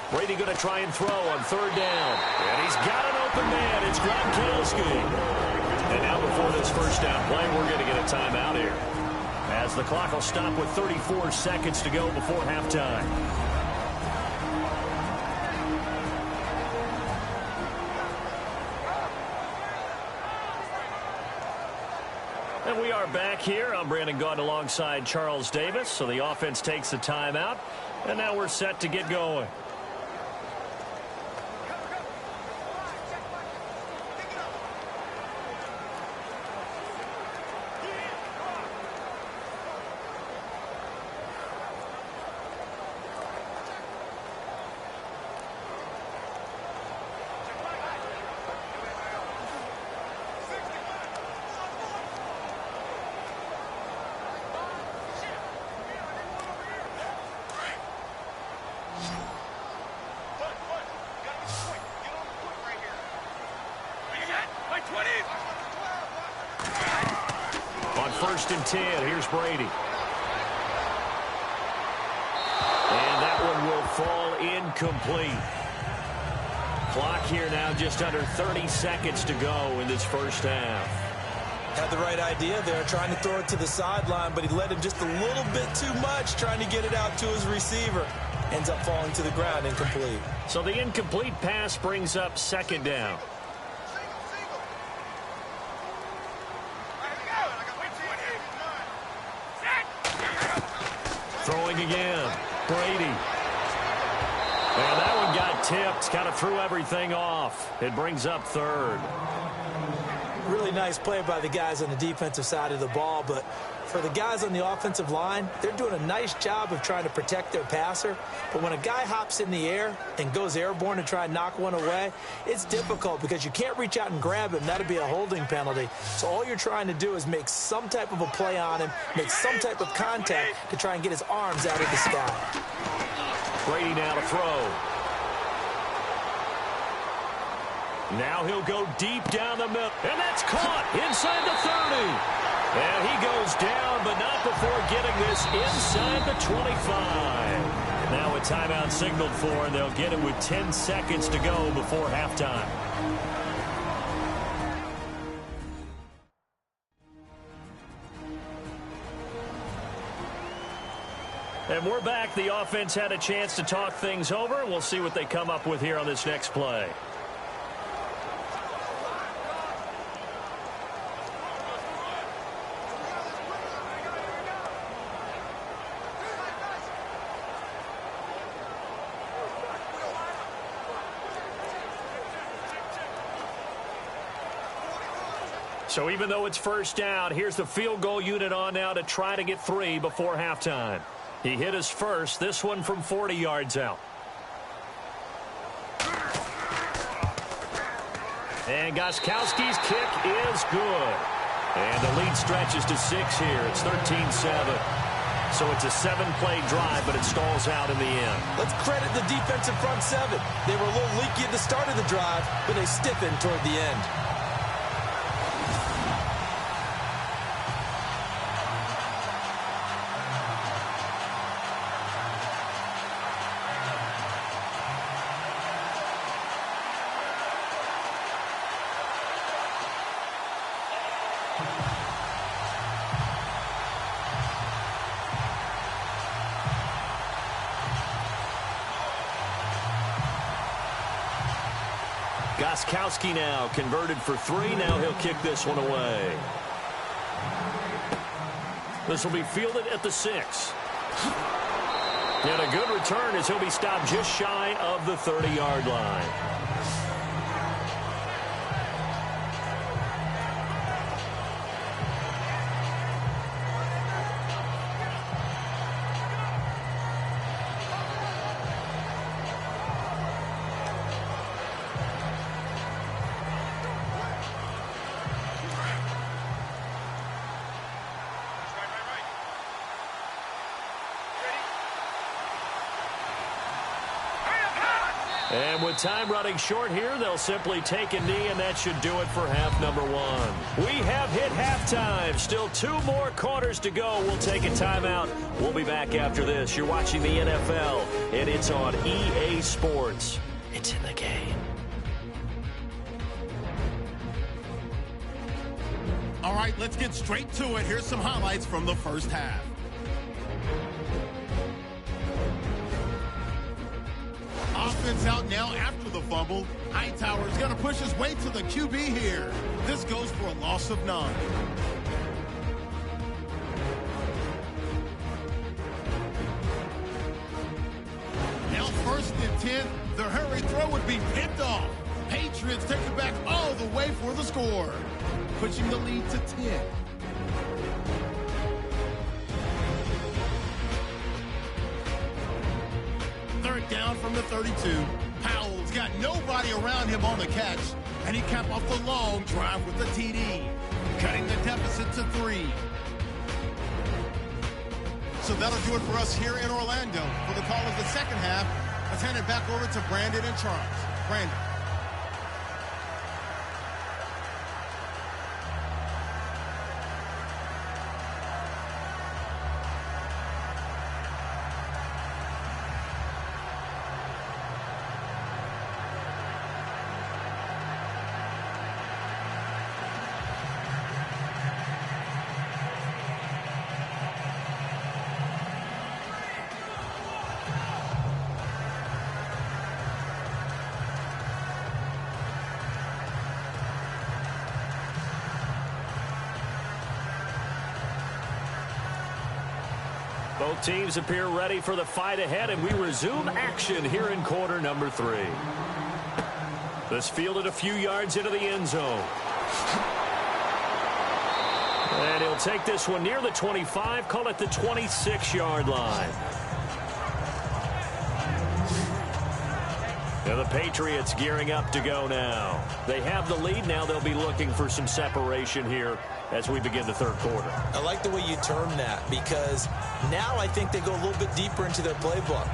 [SPEAKER 4] Brady going to try and throw on 3rd down. And he's got an open man. It's Gronkowski. And now before this first down play, we're going to get a timeout here, as the clock will stop with 34 seconds to go before halftime. And we are back here. I'm Brandon Gaudin alongside Charles Davis. So the offense takes a timeout, and now we're set to get going. On 1st and 10, here's Brady. And that one will fall incomplete. Clock here now just under 30 seconds to go in this first half.
[SPEAKER 5] Had the right idea there, trying to throw it to the sideline, but he led him just a little bit too much, trying to get it out to his receiver. Ends up falling to the ground, incomplete.
[SPEAKER 4] So the incomplete pass brings up 2nd down. Throwing again, Brady. And that one got tipped, kind of threw everything off. It brings up 3rd.
[SPEAKER 5] Really nice play by the guys on the defensive side of the ball, but for the guys on the offensive line, they're doing a nice job of trying to protect their passer. But when a guy hops in the air and goes airborne to try and knock one away, it's difficult because you can't reach out and grab him. That'll be a holding penalty. So all you're trying to do is make some type of a play on him, make some type of contact to try and get his arms out of the sky.
[SPEAKER 4] Brady now to throw. Now he'll go deep down the middle. And that's caught inside the 30. And he goes down, but not before getting this inside the 25. Now a timeout signaled for, and they'll get it with 10 seconds to go before halftime. And we're back. The offense had a chance to talk things over. We'll see what they come up with here on this next play. So even though it's first down, here's the field goal unit on now to try to get 3 before halftime. He hit his first, this one from 40 yards out. And Gostkowski's kick is good. And the lead stretches to 6 here. It's 13-7. So it's a 7-play drive, but it stalls out in the end.
[SPEAKER 5] Let's credit the defensive front 7. They were a little leaky at the start of the drive, but they stiffened toward the end.
[SPEAKER 4] Gostkowski now converted for 3. Now he'll kick this one away. This will be fielded at the 6. And a good return as he'll be stopped just shy of the 30-yard line. And with time running short here, they'll simply take a knee, and that should do it for half number 1. We have hit halftime. Still 2 more quarters to go. We'll take a timeout. We'll be back after this. You're watching the NFL, and it's on EA Sports. It's in the game.
[SPEAKER 3] All right, let's get straight to it. Here's some highlights from the first half. Offense out now after the fumble. Hightower is going to push his way to the QB here. This goes for a loss of 9. Now 1st and 10. The hurry throw would be picked off. Patriots take it back all the way for the score, pushing the lead to 10. Down from the 32. Powell's got nobody around him on the catch, and he capped off the long drive with the TD, cutting the deficit to 3. So that'll do it for us here in Orlando. For the call of the second half, let's hand it back over to Brandon and Charles. Brandon.
[SPEAKER 4] Both teams appear ready for the fight ahead, and we resume action here in quarter number 3. This fielded a few yards into the end zone. And he'll take this one near the 25, call it the 26-yard line. Now the Patriots gearing up to go now. They have the lead now. They'll be looking for some separation here as we begin the third quarter.
[SPEAKER 5] I like the way you term that, because now I think they go a little bit deeper into their playbook.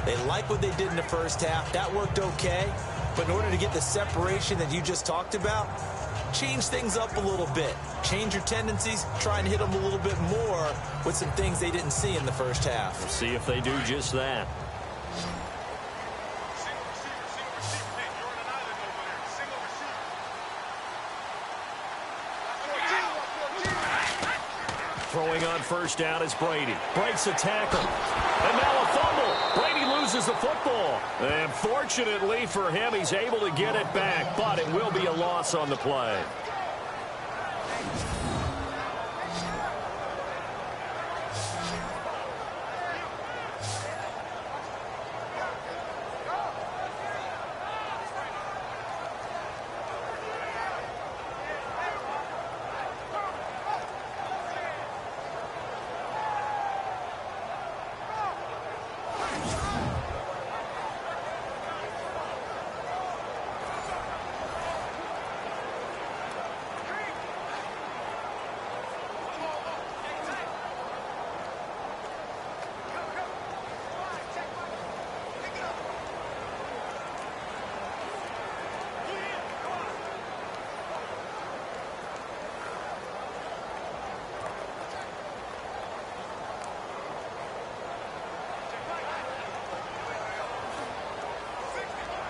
[SPEAKER 5] They like what they did in the first half. That worked okay. But in order to get the separation that you just talked about, change things up a little bit. Change your tendencies. Try and hit them a little bit more with some things they didn't see in the first half.
[SPEAKER 4] We'll see if they do just that. Throwing on first down is Brady. Breaks a tackle. And now a fumble. Brady loses the football. And fortunately for him, he's able to get it back, but it will be a loss on the play.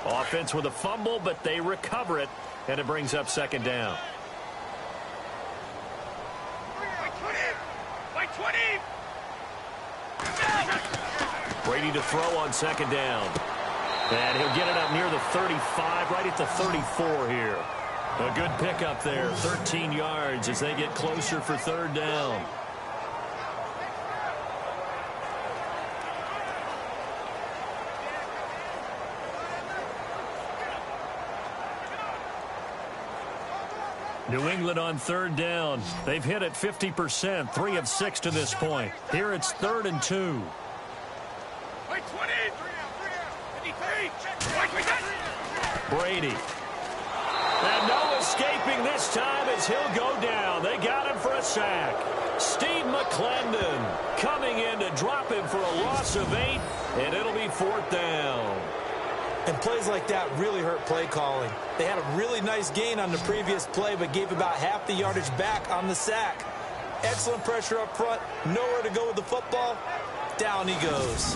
[SPEAKER 4] Offense with a fumble, but they recover it, and it brings up second down. Brady to throw on second down. And he'll get it up near the 35, right at the 34 here. A good pickup there, 13 yards as they get closer for third down. New England on third down. They've hit it 50%, 3 of 6 to this point. Here it's 3rd and 2. Brady. And no escaping this time as he'll go down. They got him for a sack. Steve McClendon coming in to drop him for a loss of 8, and it'll be 4th down.
[SPEAKER 5] And plays like that really hurt play calling. They had a really nice gain on the previous play, but gave about half the yardage back on the sack. Excellent pressure up front. Nowhere to go with the football. Down he goes.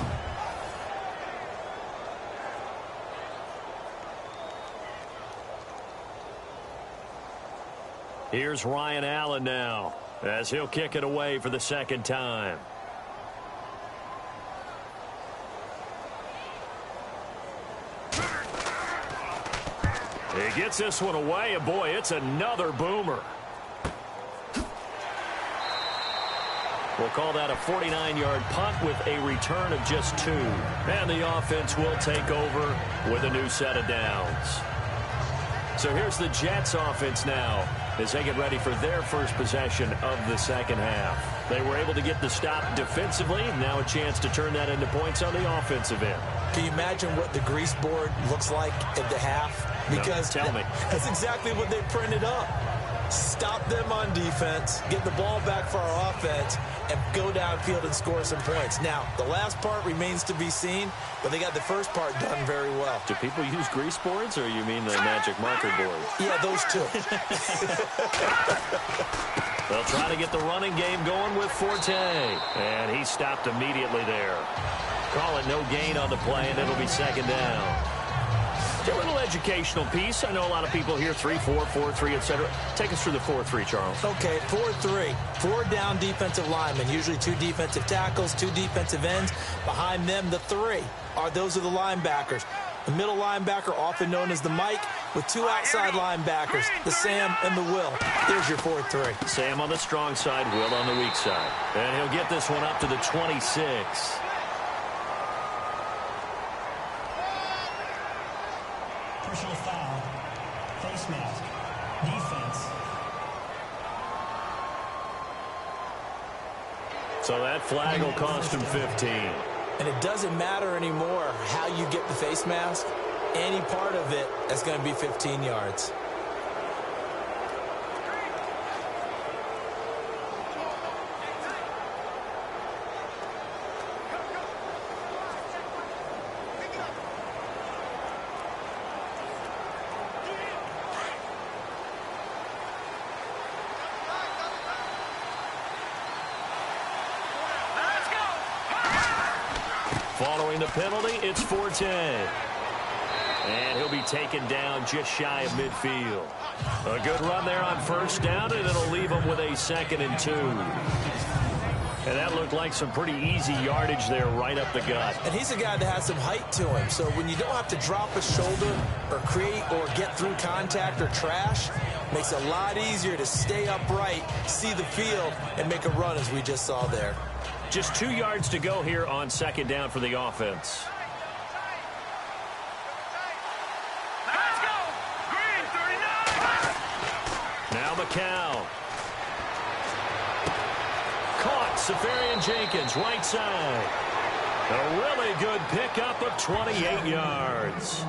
[SPEAKER 4] Here's Ryan Allen now as he'll kick it away for the second time. He gets this one away, and boy, it's another boomer. We'll call that a 49-yard punt with a return of just 2. And the offense will take over with a new set of downs. So here's the Jets offense now as they get ready for their first possession of the second half. They were able to get the stop defensively. Now a chance to turn that into points on the offensive end.
[SPEAKER 5] Can you imagine what the grease board looks like at the half? Because
[SPEAKER 4] no, tell me.
[SPEAKER 5] That's exactly what they printed up. Stop them on defense, get the ball back for our offense, and go downfield and score some points. Now, the last part remains to be seen, but they got the first part done very well.
[SPEAKER 4] Do people use grease boards, or you mean the magic marker board?
[SPEAKER 5] Yeah, those two.
[SPEAKER 4] They'll try to get the running game going with Forte, and he stopped immediately there. Call it no gain on the play, and it'll be second down. A little educational piece. I know a lot of people hear 3-4, 4-3, etc. Take us through the 4-3, Charles.
[SPEAKER 5] Okay, 4-3. 4 down defensive linemen, usually 2 defensive tackles, 2 defensive ends. Behind them, the 3 those are the linebackers. The middle linebacker, often known as the Mike, with 2 outside linebackers, the Sam and the Will. There's your 4-3.
[SPEAKER 4] Sam on the strong side, Will on the weak side. And he'll get this one up to the 26.
[SPEAKER 7] Personal foul, face mask, defense.
[SPEAKER 4] So that flag will cost him 15.
[SPEAKER 5] And it doesn't matter anymore how you get the face mask. Any part of it is going to be 15 yards.
[SPEAKER 4] Following the penalty, it's Forte. And he'll be taken down just shy of midfield. A good run there on first down, and it'll leave him with a 2nd and 2. And that looked like some pretty easy yardage there right up the gut.
[SPEAKER 5] And he's a guy that has some height to him. So when you don't have to drop a shoulder or create or get through contact or trash, makes it a lot easier to stay upright, see the field, and make a run as we just saw there.
[SPEAKER 4] Just 2 yards to go here on second down for the offense.
[SPEAKER 2] Let's go! Green 39!
[SPEAKER 4] Now McCown. Caught. Safarian Jenkins, right side. A really good pickup of 28 yards.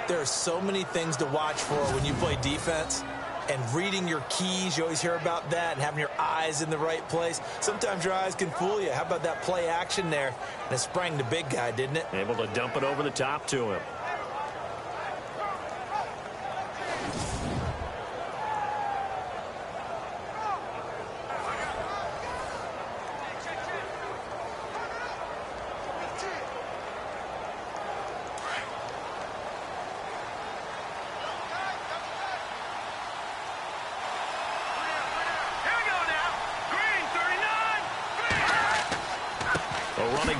[SPEAKER 5] There are so many things to watch for when you play defense. And reading your keys, you always hear about that, and having your eyes in the right place. Sometimes your eyes can fool you. How about that play action there? And it sprang the big guy, didn't it?
[SPEAKER 4] Able to dump it over the top to him.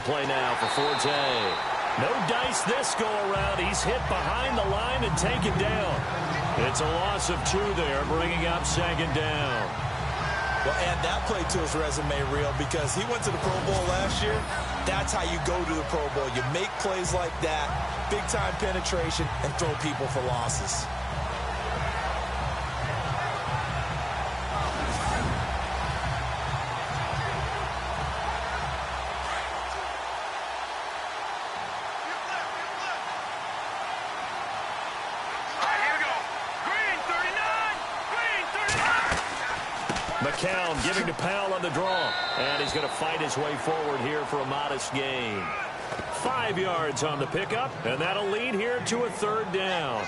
[SPEAKER 4] Play now for Forte. No dice this go around. He's hit behind the line and taken down. It's a loss of 2 there, bringing up second down.
[SPEAKER 5] Well, add that play to his resume reel because he went to the Pro Bowl last year. That's how you go to the Pro Bowl. You make plays like that, big-time penetration, and throw people for losses.
[SPEAKER 4] McCown giving to Powell on the draw. And he's going to fight his way forward here for a modest gain. 5 yards on the pickup, and that'll lead here to a third down.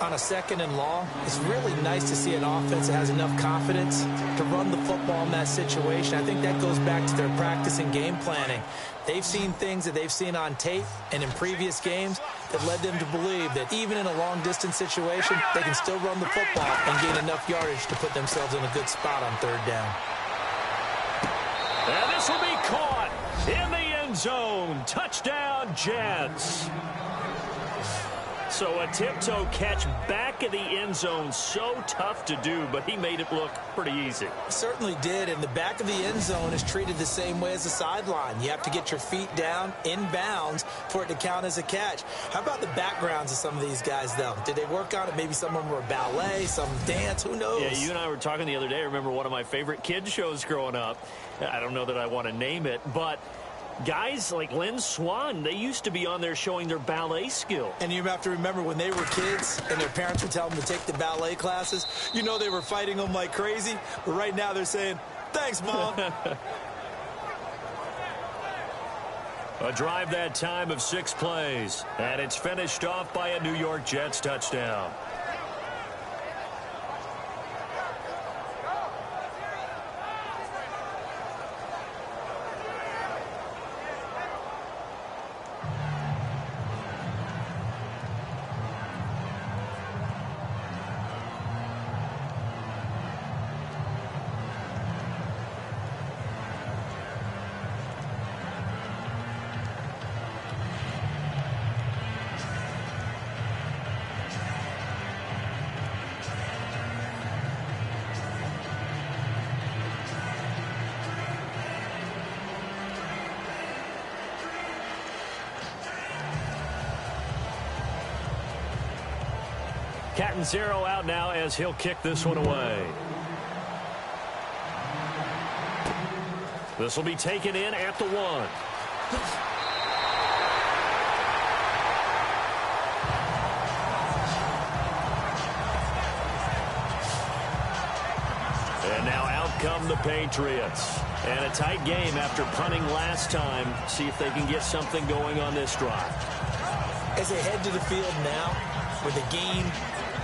[SPEAKER 5] On a second and long, it's really nice to see an offense that has enough confidence to run the football in that situation. I think that goes back to their practice and game planning. They've seen things that they've seen on tape and in previous games that led them to believe that even in a long-distance situation, they can still run the football and gain enough yardage to put themselves in a good spot on third down.
[SPEAKER 4] And this will be caught in the end zone. Touchdown, Jets. So a tiptoe catch back in the end zone, so tough to do, but he made it look pretty easy.
[SPEAKER 5] Certainly did, and the back of the end zone is treated the same way as the sideline. You have to get your feet down in bounds for it to count as a catch. How about the backgrounds of some of these guys, though? Did they work on it? Maybe some of them were ballet, some dance, who knows?
[SPEAKER 4] Yeah, you and I were talking the other day. I remember one of my favorite kids shows growing up. I don't know that I want to name it, but guys like Lynn Swan, they used to be on there showing their ballet skill.
[SPEAKER 5] And you have to remember when they were kids and their parents would tell them to take the ballet classes, you know they were fighting them like crazy. But right now they're saying, thanks, Mom.
[SPEAKER 4] A drive that time of 6 plays. And it's finished off by a New York Jets touchdown. Catanzaro out now as he'll kick this one away. This will be taken in at the 1. And now out come the Patriots. And a tight game after punting last time. See if they can get something going on this drive.
[SPEAKER 5] As they head to the field now, with the game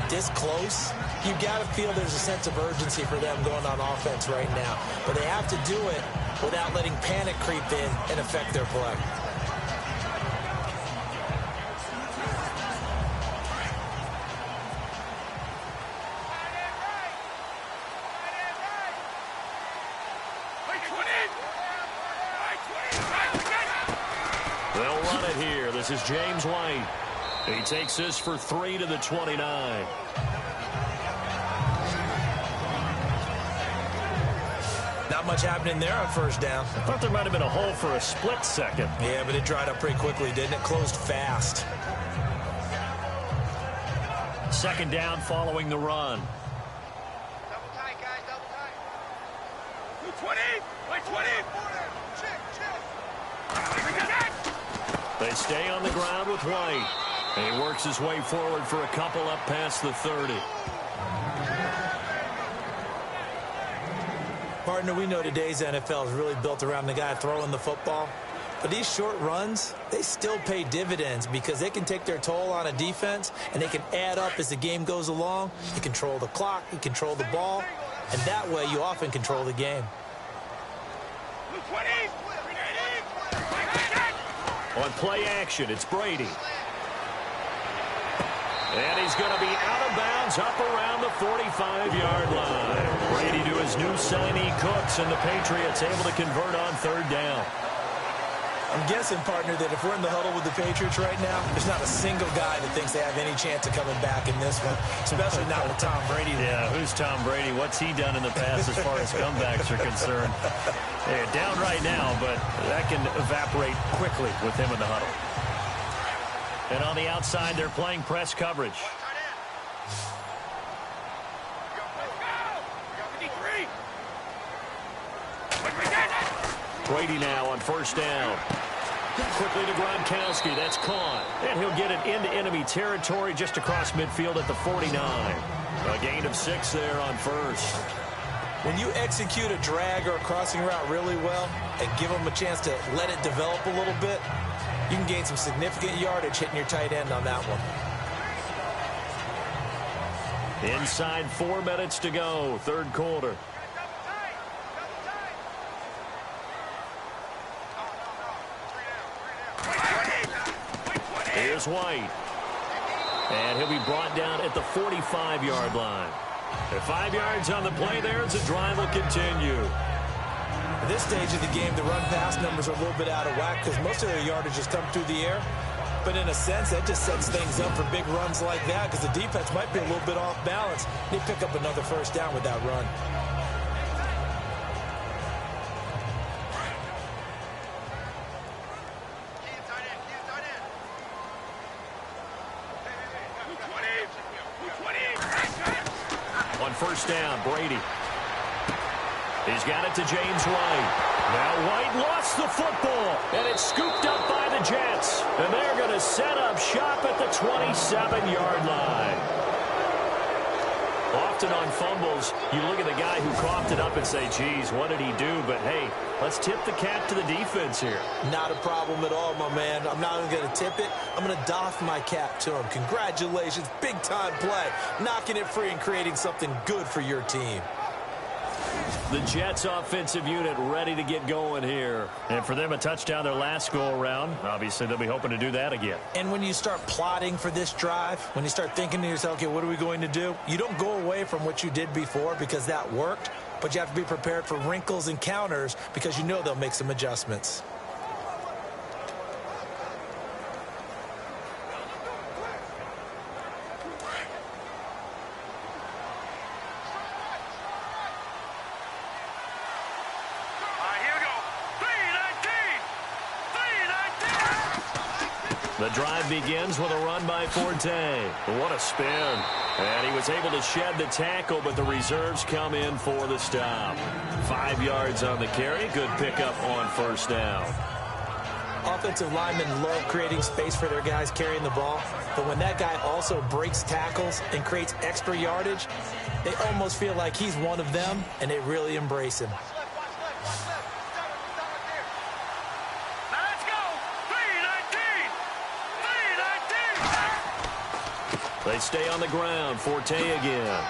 [SPEAKER 5] this close, you got to feel there's a sense of urgency for them going on offense right now. But they have to do it without letting panic creep in and affect their play.
[SPEAKER 4] They'll run it here. This is James White. He takes this for 3 to the 29.
[SPEAKER 5] Not much happening there on first down.
[SPEAKER 4] I thought there might have been a hole for a split second.
[SPEAKER 5] Yeah, but it dried up pretty quickly, didn't it? Closed fast.
[SPEAKER 4] Second down following the run.
[SPEAKER 2] Double tight, guys, double tight.
[SPEAKER 3] 20, like 20.
[SPEAKER 4] They stay on the ground with White. And he works his way forward for a couple up past the 30.
[SPEAKER 5] Partner, we know today's NFL is really built around the guy throwing the football. But these short runs, they still pay dividends because they can take their toll on a defense and they can add up as the game goes along. You control the clock, you control the ball, and that way you often control the game.
[SPEAKER 4] On play action, it's Brady. And he's going to be out of bounds up around the 45-yard line. Brady to his new signee Cooks, and the Patriots able to convert on third down.
[SPEAKER 5] I'm guessing, partner, that if we're in the huddle with the Patriots right now, there's not a single guy that thinks they have any chance of coming back in this one, especially not with Tom Brady.
[SPEAKER 4] Yeah, who's Tom Brady? What's he done in the past as far as comebacks are concerned? They're down right now, but that can evaporate quickly with him in the huddle. And on the outside, they're playing press coverage. Brady now on first down. Quickly to Gronkowski. That's caught. And he'll get it into enemy territory just across midfield at the 49. A gain of 6 there on first.
[SPEAKER 5] When you execute a drag or a crossing route really well and give them a chance to let it develop a little bit, you can gain some significant yardage hitting your tight end on that one.
[SPEAKER 4] Inside 4 minutes to go, third quarter. Here's White. And he'll be brought down at the 45-yard line. At 5 yards on the play there as the drive will continue.
[SPEAKER 5] At this stage of the game, the run-pass numbers are a little bit out of whack because most of their yardage has come through the air. But in a sense, that just sets things up for big runs like that because the defense might be a little bit off balance. They pick up another first down with that run.
[SPEAKER 4] On first down, Brady. He's got it to James White. Now White lost the football, and it's scooped up by the Jets. And they're going to set up shop at the 27-yard line. Often on fumbles, you look at the guy who coughed it up and say, geez, what did he do? But, hey, let's tip the cap to the defense here.
[SPEAKER 5] Not a problem at all, my man. I'm not even going to tip it. I'm going to doff my cap to him. Congratulations. Big-time play. Knocking it free and creating something good for your team.
[SPEAKER 4] The Jets offensive unit ready to get going here. And for them, a touchdown their last go-around. Obviously, they'll be hoping to do that again.
[SPEAKER 5] And when you start plotting for this drive, when you start thinking to yourself, okay, what are we going to do? You don't go away from what you did before because that worked, but you have to be prepared for wrinkles and counters because you know they'll make some adjustments.
[SPEAKER 4] The drive begins with a run by Forte. What a spin. And he was able to shed the tackle, but the reserves come in for the stop. 5 yards on the carry. Good pickup on first down.
[SPEAKER 5] Offensive linemen love creating space for their guys carrying the ball, but when that guy also breaks tackles and creates extra yardage, they almost feel like he's one of them, and they really embrace him.
[SPEAKER 4] They stay on the ground. Forte again.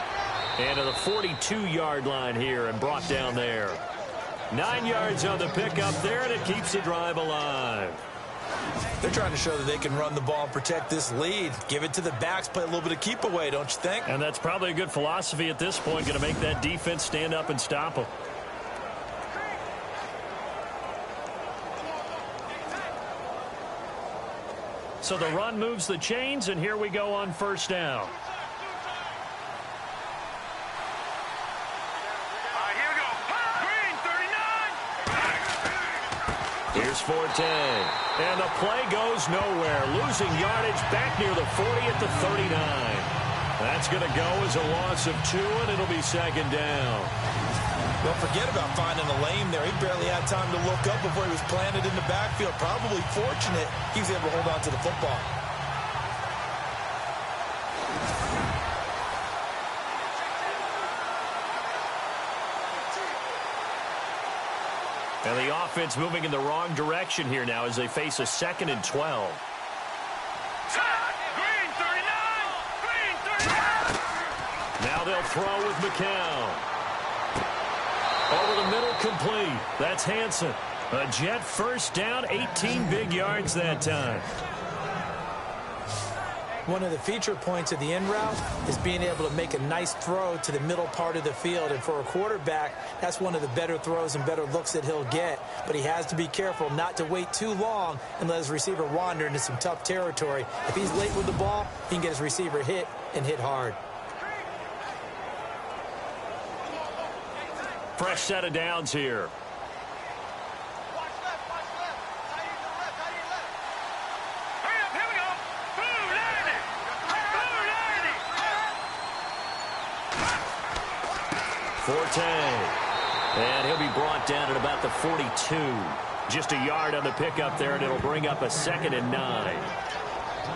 [SPEAKER 4] And to the 42-yard line here and brought down there. 9 yards on the pickup there, and it keeps the drive alive.
[SPEAKER 5] They're trying to show that they can run the ball and protect this lead. Give it to the backs, play a little bit of keep away, don't you think?
[SPEAKER 4] And that's probably a good philosophy at this point, going to make that defense stand up and stop them. So the run moves the chains, and here we go on first down. Here's Forte. And the play goes nowhere. Losing yardage back near the 40 at the 39. That's going to go as a loss of 2, and it'll be second down.
[SPEAKER 5] Don't forget about finding a lane there. He barely had time to look up before he was planted in the backfield. Probably fortunate he was able to hold on to the football.
[SPEAKER 4] And the offense moving in the wrong direction here now as they face a 2nd and 12. Now they'll throw with McCown. Over the middle, complete. That's Hansen. A Jet first down, 18 big yards that time.
[SPEAKER 5] One of the feature points of the in route is being able to make a nice throw to the middle part of the field. And for a quarterback, that's one of the better throws and better looks that he'll get. But he has to be careful not to wait too long and let his receiver wander into some tough territory. If he's late with the ball, he can get his receiver hit and hit hard.
[SPEAKER 4] Fresh set of downs here. Forte. And he'll be brought down at about the 42. Just a yard on the pickup there, and it'll bring up a 2nd and 9.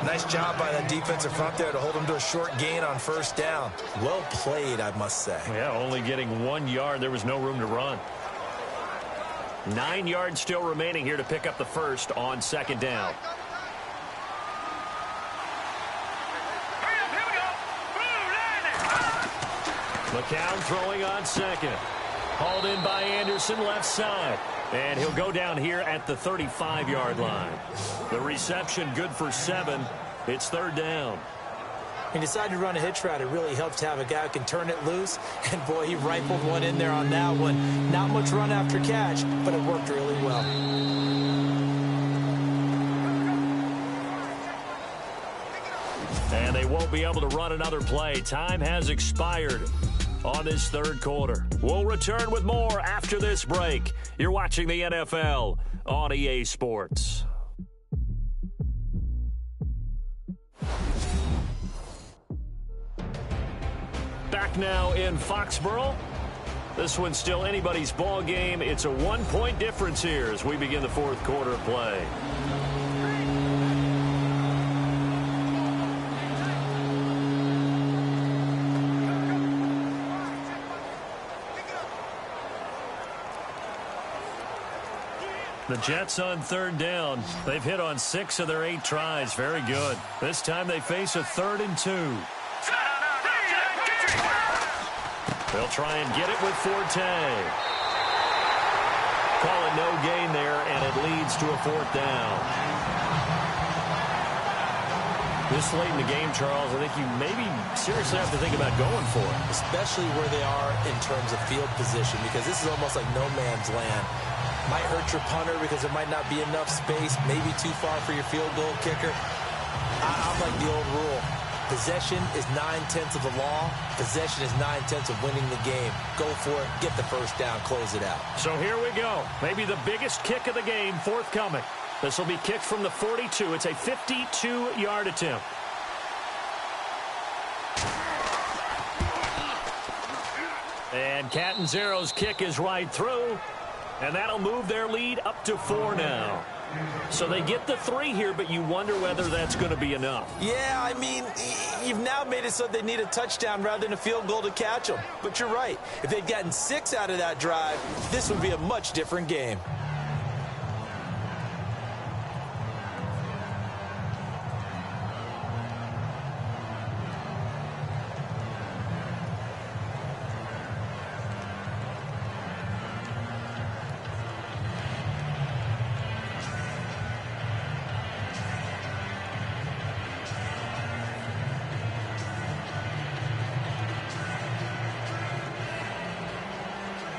[SPEAKER 5] Nice job by that defensive front there to hold him to a short gain on first down. Well played, I must say.
[SPEAKER 4] Yeah, only getting 1 yard. There was no room to run. 9 yards still remaining here to pick up the first on 2nd down. McCown throwing on 2nd. Hauled in by Anderson, left side. And he'll go down here at the 35-yard line. The reception good for 7. It's 3rd down.
[SPEAKER 5] He decided to run a hitch route. It really helps to have a guy who can turn it loose. And, boy, he rifled one in there on that one. Not much run after catch, but it worked really well.
[SPEAKER 4] And they won't be able to run another play. Time has expired on this 3rd quarter. We'll return with more after this break. You're watching the NFL on EA Sports. Back now in Foxborough. This one's still anybody's ball game. It's a 1-point difference here as we begin the 4th quarter of play. The Jets on 3rd down. They've hit on 6 of their 8 tries. Very good. This time they face a 3rd and 2. They'll try and get it with Forte. Call it no gain there, and it leads to a 4th down. This late in the game, Charles, I think you maybe seriously have to think about going for it.
[SPEAKER 5] Especially where they are in terms of field position, because this is almost like no man's land. Might hurt your punter because there might not be enough space, maybe too far for your field goal kicker. I'm like the old rule. Possession is 9/10 of the law. Possession is 9/10 of winning the game. Go for it. Get the first down. Close it out.
[SPEAKER 4] So here we go. Maybe the biggest kick of the game forthcoming. This will be kicked from the 42. It's a 52-yard attempt. And Catanzaro's kick is right through. And that'll move their lead up to 4 now. So they get the 3 here, but you wonder whether that's going to be enough.
[SPEAKER 5] Yeah, I mean, you've now made it so they need a touchdown rather than a field goal to catch them. But you're right. If they'd gotten 6 out of that drive, this would be a much different game.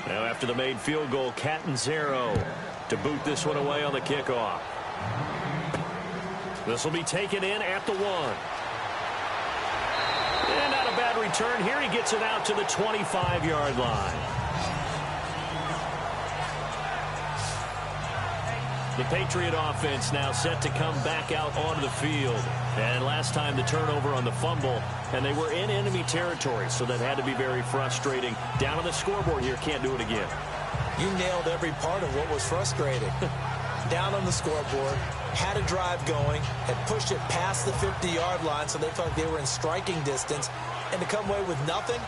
[SPEAKER 4] Now after the made field goal, Catanzaro to boot this one away on the kickoff. This will be taken in at the 1. And not a bad return here. He gets it out to the 25-yard line. The Patriot offense now set to come back out onto the field. And last time the turnover on the fumble, and they were in enemy territory, so that had to be very frustrating. Down on the scoreboard here, can't do it again.
[SPEAKER 5] You nailed every part of what was frustrating. Down on the scoreboard, had a drive going, had pushed it past the 50-yard line, so they felt like they were in striking distance, and to come away with nothing,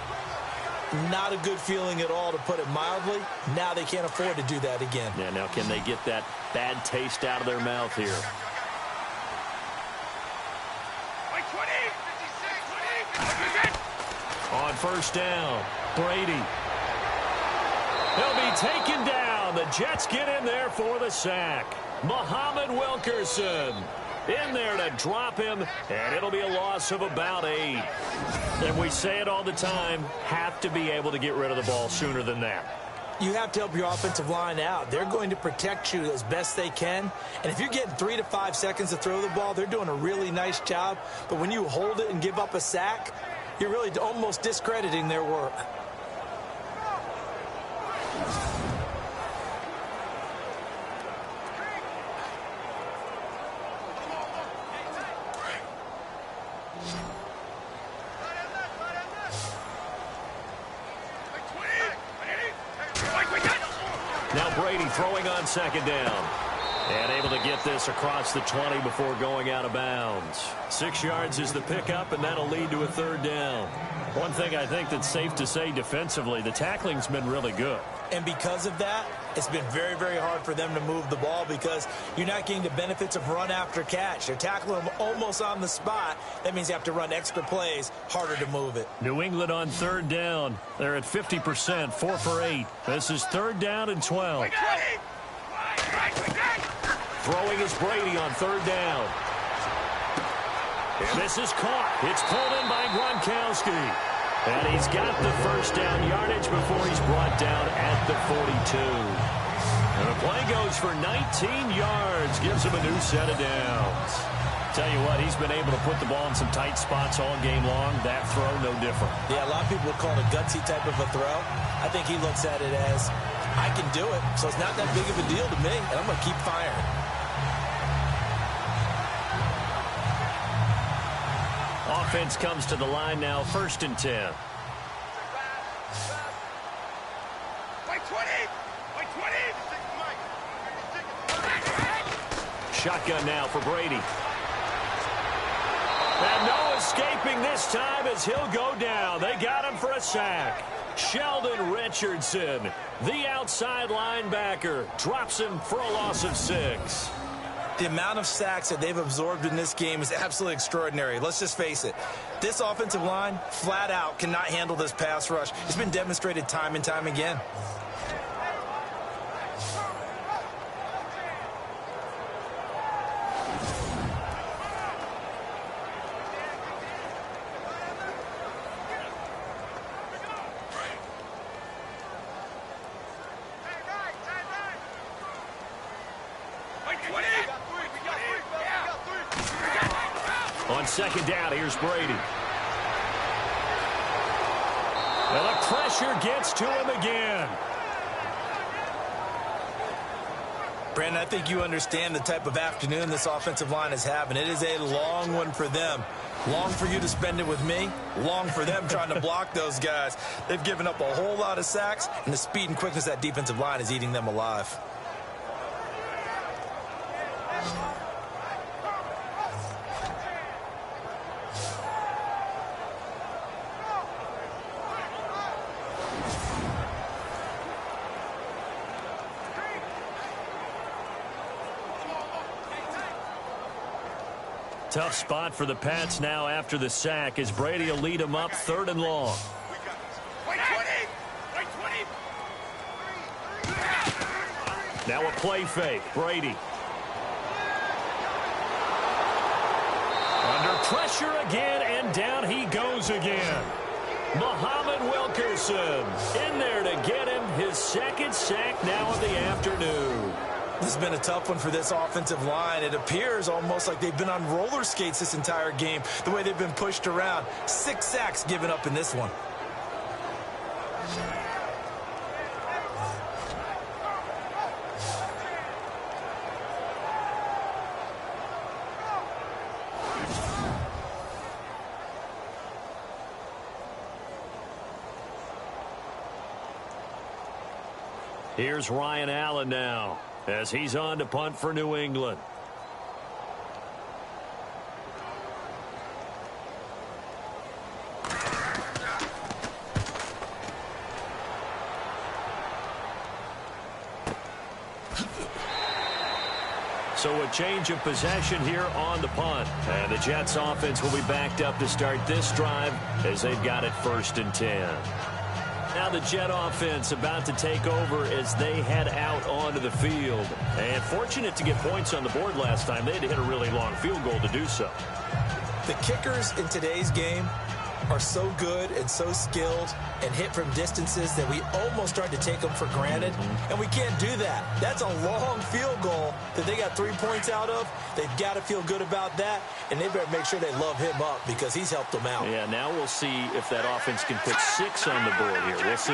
[SPEAKER 5] not a good feeling at all, to put it mildly. Now they can't afford to do that again.
[SPEAKER 4] Yeah, now can they get that bad taste out of their mouth here? On first down, Brady. He'll be taken down. The Jets get in there for the sack. Muhammad Wilkerson in there to drop him, and it'll be a loss of about 8. And we say it all the time, have to be able to get rid of the ball sooner than that.
[SPEAKER 5] You have to help your offensive line out. They're going to protect you as best they can. And if you're getting 3 to 5 seconds to throw the ball, they're doing a really nice job. But when you hold it and give up a sack, you're really almost discrediting their work.
[SPEAKER 4] Now Brady throwing on second down. And able to get this across the 20 before going out of bounds. 6 yards is the pickup, and that'll lead to a third down. One thing I think that's safe to say defensively, the tackling's been really good.
[SPEAKER 5] And because of that, it's been very, very hard for them to move the ball because you're not getting the benefits of run after catch. They're tackling them almost on the spot. That means you have to run extra plays, harder to move it.
[SPEAKER 4] New England on third down. They're at 50%, 4 for 8. This is third down and 12. Throwing is Brady on third down. And this is caught. It's pulled in by Gronkowski. And he's got the first down yardage before he's brought down at the 42. And the play goes for 19 yards. Gives him a new set of downs. Tell you what, he's been able to put the ball in some tight spots all game long. That throw, no different.
[SPEAKER 5] Yeah, a lot of people would call it a gutsy type of a throw. I think he looks at it as, I can do it, so it's not that big of a deal to me, and I'm going to keep firing.
[SPEAKER 4] Offense comes to the line now, 1st and 10. Shotgun now for Brady. And no escaping this time as he'll go down. They got him for a sack. Sheldon Richardson, the outside linebacker, drops him for a loss of 6.
[SPEAKER 5] The amount of sacks that they've absorbed in this game is absolutely extraordinary. Let's just face it. This offensive line, flat out, cannot handle this pass rush. It's been demonstrated time and time again.
[SPEAKER 4] On second down, here's Brady. And the pressure gets to him again.
[SPEAKER 5] Brandon, I think you understand the type of afternoon this offensive line is having. It is a long one for them. Long for you to spend it with me. Long for them trying to block those guys. They've given up a whole lot of sacks, and the speed and quickness of that defensive line is eating them alive.
[SPEAKER 4] Tough spot for the Pats now after the sack as Brady will lead them up 3rd and long. Now a play fake. Brady. Under pressure again, and down he goes again. Muhammad Wilkerson in there to get him his 2nd sack now of the afternoon.
[SPEAKER 5] This has been a tough one for this offensive line. It appears almost like they've been on roller skates this entire game, the way they've been pushed around. 6 sacks given up in this one.
[SPEAKER 4] Here's Ryan Allen now as he's on to punt for New England. So a change of possession here on the punt. And the Jets offense will be backed up to start this drive as they've got it 1st and 10. Now the Jet offense about to take over as they head out onto the field. And fortunate to get points on the board last time. They had to hit a really long field goal to do so.
[SPEAKER 5] The kickers in today's game are so good and so skilled and hit from distances that we almost start to take them for granted. And we can't do that. That's a long field goal that they got 3 points out of. They've got to feel good about that, and they better make sure they love him up because he's helped them out.
[SPEAKER 4] Yeah, now we'll see if that offense can put 6 on the board here. We'll see.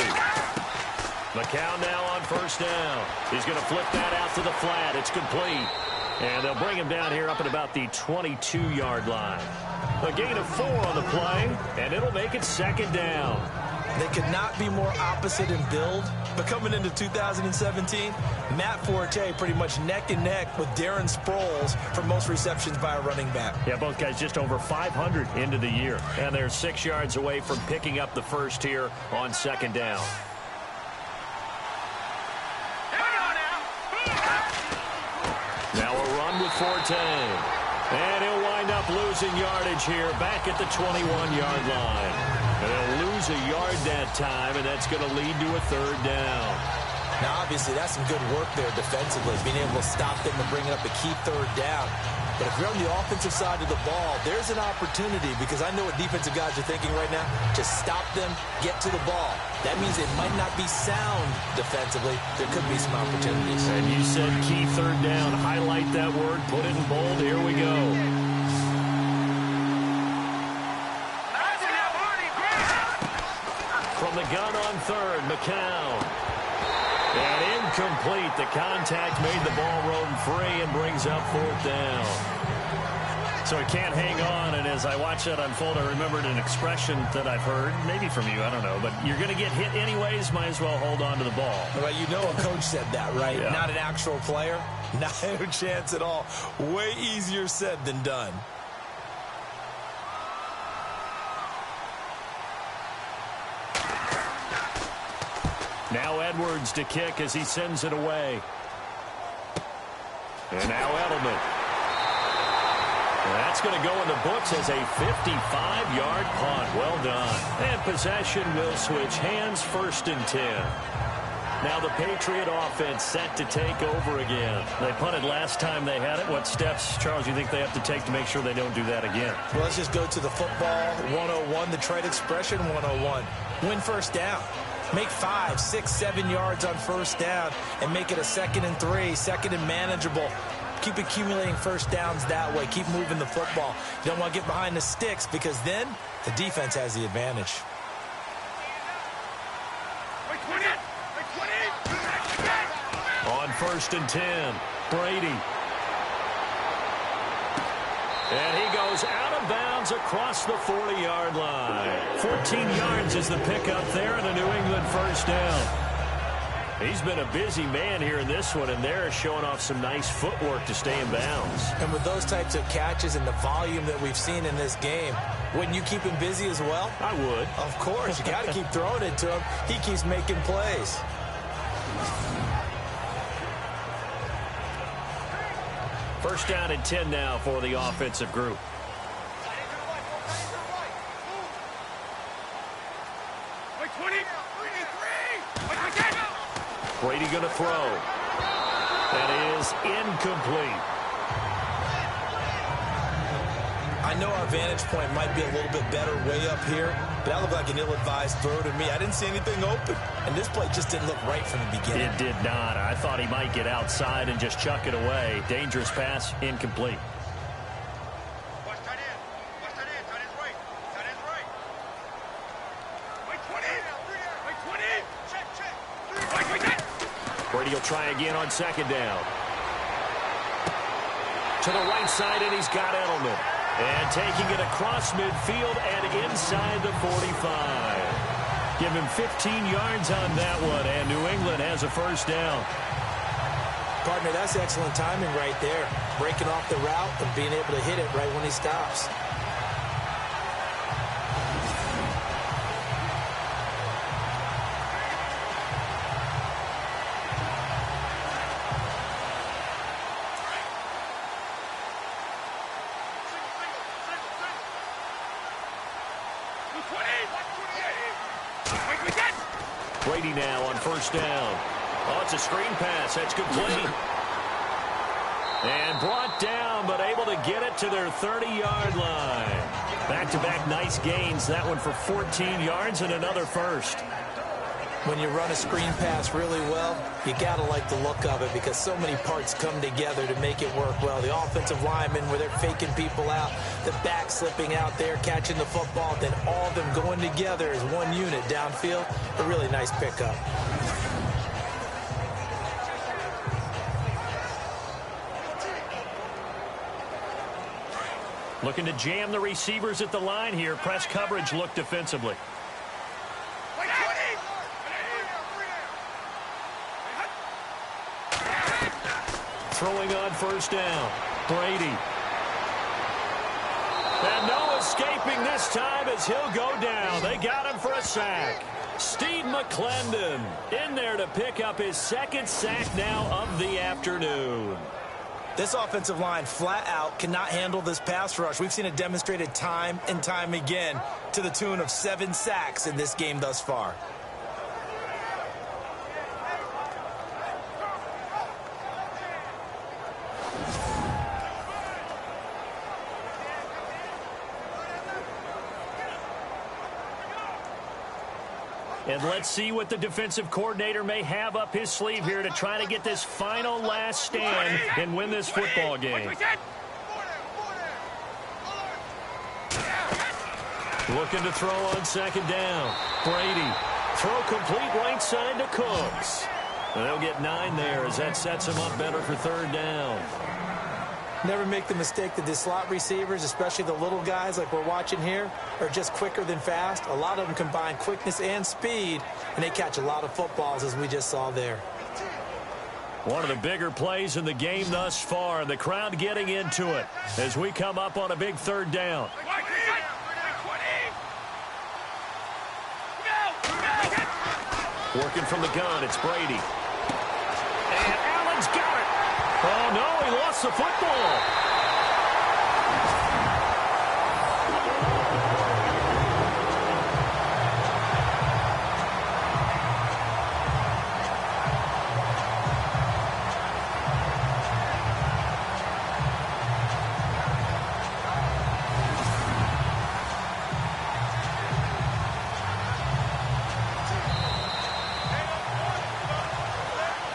[SPEAKER 4] McCown now on 1st down. He's going to flip that out to the flat. It's complete. And they'll bring him down here up at about the 22-yard line. A gain of 4 on the play, and it'll make it 2nd down.
[SPEAKER 5] They could not be more opposite in build, but coming into 2017, Matt Forte pretty much neck and neck with Darren Sproles for most receptions by a running back.
[SPEAKER 4] Yeah, both guys just over 500 into the year, and they're 6 yards away from picking up the first here on 2nd down. Now a run with Forte. And he'll wind up losing yardage here back at the 21-yard line. And he'll lose a yard that time, and that's going to lead to a 3rd down.
[SPEAKER 5] Now, obviously, that's some good work there defensively, being able to stop them and bring up a key 3rd down. But if you're on the offensive side of the ball, there's an opportunity because I know what defensive guys are thinking right now. Just stop them, get to the ball. That means it might not be sound defensively. There could be some opportunities.
[SPEAKER 4] And you said key 3rd down. Highlight that word. Put it in bold. Here we go. From the gun on 3rd, McCown. And incomplete. The contact made the ball roam free and brings up 4th down. So he can't hang on, and as I watch that unfold, I remembered an expression that I've heard, maybe from you, I don't know, but you're going to get hit anyways, might as well hold on to the ball.
[SPEAKER 5] Well, you know a coach said that, right?
[SPEAKER 4] Yeah.
[SPEAKER 5] Not an actual player. Not a chance at all. Way easier said than done.
[SPEAKER 4] Now Edwards to kick as he sends it away. And now Edelman. That's going to go in the books as a 55-yard punt. Well done. And possession will switch hands, 1st and 10. Now the Patriot offense set to take over again. They punted last time they had it. What steps, Charles, you think they have to take to make sure they don't do that again?
[SPEAKER 5] Well, let's just go to the football 101, the trade expression 101. Win 1st down. Make 5, 6, 7 yards on 1st down and make it a 2nd and 3, 2nd and manageable. Keep accumulating 1st downs that way. Keep moving the football. You don't want to get behind the sticks because then the defense has the advantage.
[SPEAKER 4] On 1st and 10, Brady. And he goes out of bounds across the 40-yard line. 14 yards is the pickup there and a New England 1st down. He's been a busy man here in this one, and they're showing off some nice footwork to stay in bounds.
[SPEAKER 5] And with those types of catches and the volume that we've seen in this game, wouldn't you keep him busy as well?
[SPEAKER 4] I would.
[SPEAKER 5] Of course. You got to keep throwing it to him. He keeps making plays.
[SPEAKER 4] First down and 10 now for the offensive group. Brady going to throw. That is incomplete.
[SPEAKER 5] I know our vantage point might be a little bit better way up here, but that looked like an ill-advised throw to me. I didn't see anything open, and this play just didn't look right from the beginning.
[SPEAKER 4] It did not. I thought he might get outside and just chuck it away. Dangerous pass, incomplete. Brady will try again on second down. To the right side, and he's got Edelman. And taking it across midfield and inside the 45. Give him 15 yards on that one, and New England has a first down.
[SPEAKER 5] Partner, that's excellent timing right there. Breaking off the route and being able to hit it right when he stops.
[SPEAKER 4] Brady now on first down. Oh, it's a screen pass. That's complete. And brought down, but able to get it to their 30-yard line. Back-to-back nice gains. That one for 14 yards and another first.
[SPEAKER 5] When you run a screen pass really well, you got to like the look of it because so many parts come together to make it work well. The offensive linemen, where they're faking people out, the back slipping out there, catching the football, then all of them going together as one unit downfield. A really nice pickup.
[SPEAKER 4] Looking to jam the receivers at the line here. Press coverage look defensively. Throwing on first down. Brady. And no escaping this time as he'll go down. They got him for a sack. Steve McClendon in there to pick up his second sack now of the afternoon.
[SPEAKER 5] This offensive line flat out cannot handle this pass rush. We've seen it demonstrated time and time again to the tune of 7 sacks in this game thus far.
[SPEAKER 4] And let's see what the defensive coordinator may have up his sleeve here to try to get this final last stand and win this football game. Looking to throw on second down. Brady. Throw complete right side to Cooks. And they'll get 9 there as that sets him up better for third down.
[SPEAKER 5] Never make the mistake that the slot receivers, especially the little guys like we're watching here, are just quicker than fast. A lot of them combine quickness and speed, and they catch a lot of footballs, as we just saw there.
[SPEAKER 4] One of the bigger plays in the game thus far, and the crowd getting into it as we come up on a big third down. Working from the gun, it's Brady. And Allen's got it. Oh, no, he lost the football.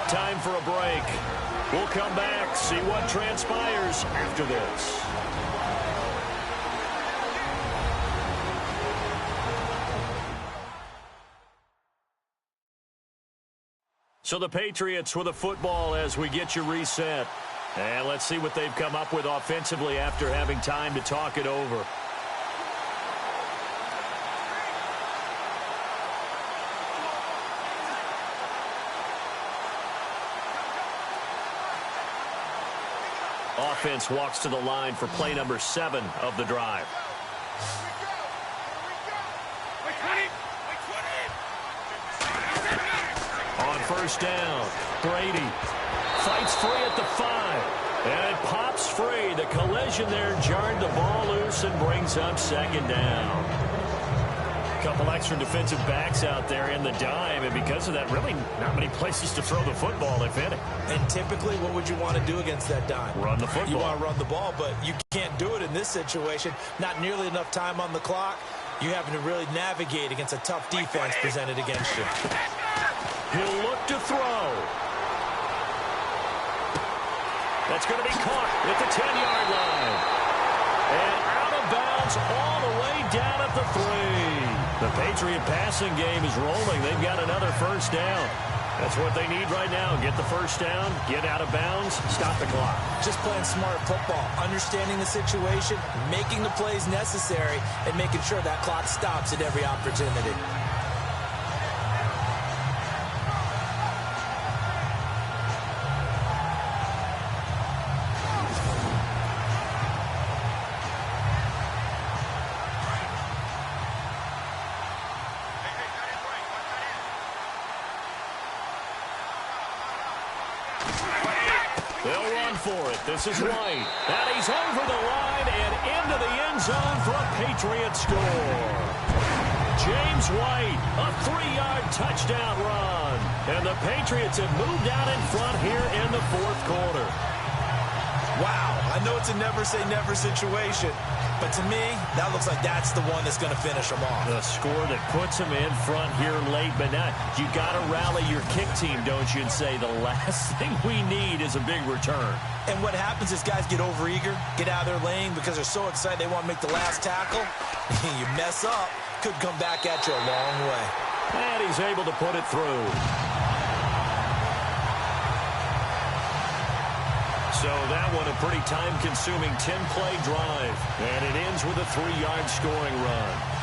[SPEAKER 4] Time for a break. We'll come back, see what transpires after this. So the Patriots with a football as we get you reset. And let's see what they've come up with offensively after having time to talk it over. Offense walks to the line for play number 7 of the drive. On first down, Brady fights free at the 5. And it pops free. The collision there jarred the ball loose and brings up second down. Couple extra defensive backs out there in the dime, and because of that, really not many places to throw the football, if any.
[SPEAKER 5] And typically, what would you want to do against that dime?
[SPEAKER 4] Run the football.
[SPEAKER 5] You want to run the ball, but you can't do it in this situation. Not nearly enough time on the clock. you having to really navigate against a tough defense presented against you.
[SPEAKER 4] He'll look to throw. That's going to be caught at the 10-yard line. And out of bounds all the way down at the 3. The Patriot passing game is rolling. They've got another first down. That's what they need right now. Get the first down, get out of bounds, stop the clock.
[SPEAKER 5] Just playing smart football, understanding the situation, making the plays necessary, and making sure that clock stops at every opportunity.
[SPEAKER 4] They'll run for it. This is White. And he's over the line and into the end zone for a Patriot score. James White, a 3-yard touchdown run. And the Patriots have moved out in front here in the fourth quarter.
[SPEAKER 5] Wow, I know it's a never-say-never situation, but to me, that looks like that's the one that's going to finish them off.
[SPEAKER 4] The score that puts them in front here late, but now you got to rally your kick team, don't you, and say the last thing we need is a big return.
[SPEAKER 5] And what happens is guys get overeager, get out of their lane because they're so excited they want to make the last tackle. You mess up, could come back at you a long way.
[SPEAKER 4] And he's able to put it through. So that one a pretty time-consuming 10-play drive. And it ends with a 3-yard scoring run.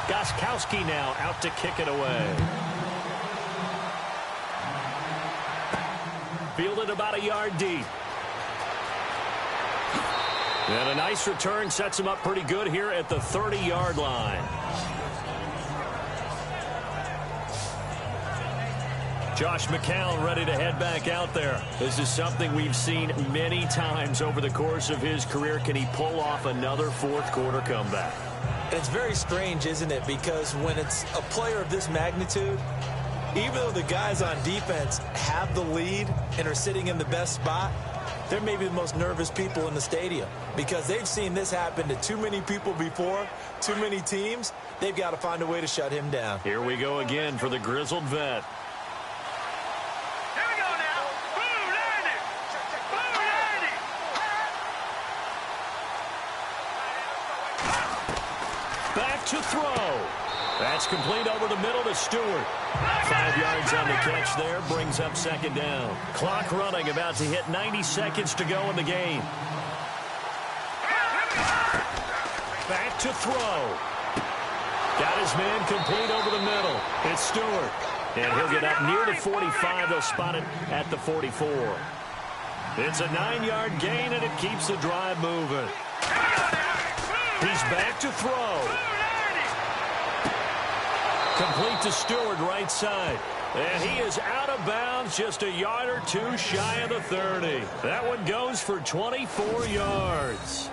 [SPEAKER 4] Gostkowski now out to kick it away. Fielded about a yard deep. And a nice return sets him up pretty good here at the 30-yard line. Josh McCown ready to head back out there. This is something we've seen many times over the course of his career. Can he pull off another fourth quarter comeback?
[SPEAKER 5] It's very strange, isn't it? Because when it's a player of this magnitude, even though the guys on defense have the lead and are sitting in the best spot, they're maybe the most nervous people in the stadium because they've seen this happen to too many people before, too many teams. They've got to find a way to shut him down.
[SPEAKER 4] Here we go again for the grizzled vet. To throw. That's complete over the middle to Stewart. 5 yards on the catch there, brings up second down. Clock running, about to hit 90 seconds to go in the game. Back to throw. Got his man complete over the middle. It's Stewart. And he'll get up near the 45. They'll spot it at the 44. It's a 9-yard gain, and it keeps the drive moving. He's back to throw. Complete to Stewart, right side. And he is out of bounds, just a yard or two shy of the 30. That one goes for 24 yards.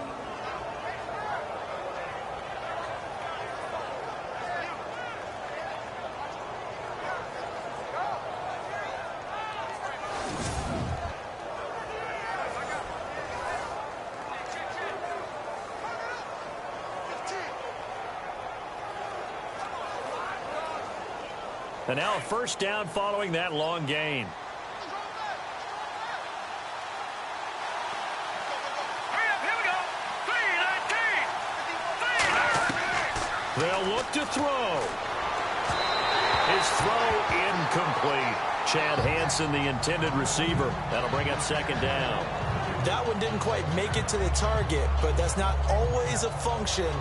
[SPEAKER 4] And now a first down following that long gain. They'll look to throw. His throw incomplete. Chad Hansen, the intended receiver. That'll bring up second down.
[SPEAKER 5] That one didn't quite make it to the target, but that's not always a function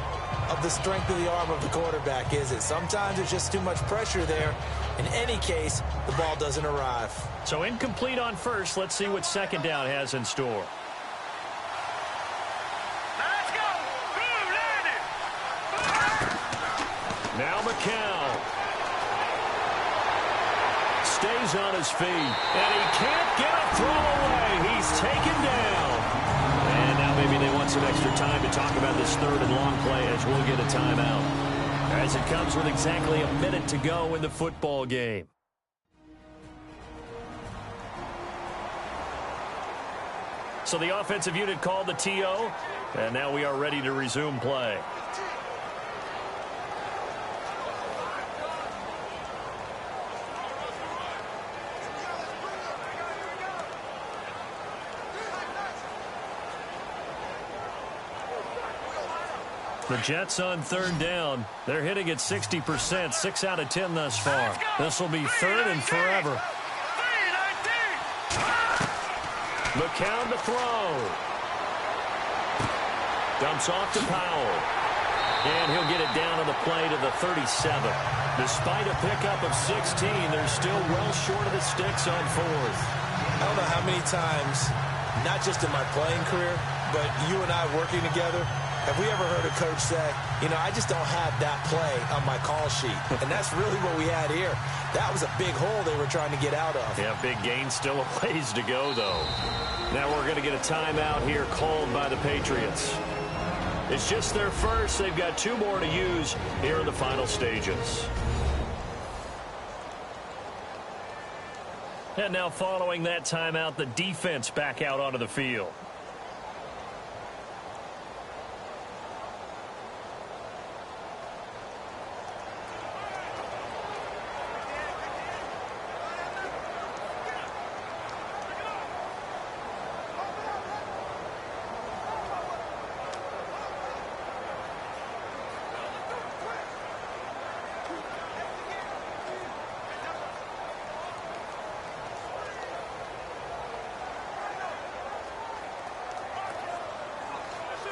[SPEAKER 5] of the strength of the arm of the quarterback, is it? Sometimes there's just too much pressure there. In any case, the ball doesn't arrive.
[SPEAKER 4] So incomplete on first. Let's see what second down has in store.
[SPEAKER 2] Let's go.
[SPEAKER 4] Now McCown stays on his feet, and he can't get a throw away. He's taken down. And now maybe they want some extra time to talk about this third and long play as we'll get a timeout. As it comes with exactly a minute to go in the football game. So the offensive unit called the TO, and now we are ready to resume play. The Jets on third down. They're hitting at 60%, 6 out of 10 thus far. This will be third and forever. McCown to throw. Dumps off to Powell. And he'll get it down on the play to the 37. Despite a pickup of 16, they're still well short of the sticks on fourth.
[SPEAKER 5] I don't know how many times, not just in my playing career, but you and I working together, have we ever heard a coach say, you know, I just don't have that play on my call sheet? And that's really what we had here. That was a big hole they were trying to get out of.
[SPEAKER 4] Yeah, big gain, still a ways to go, though. Now we're going to get a timeout here called by the Patriots. It's just their first. They've got 2 more to use here in the final stages. And now following that timeout, the defense back out onto the field.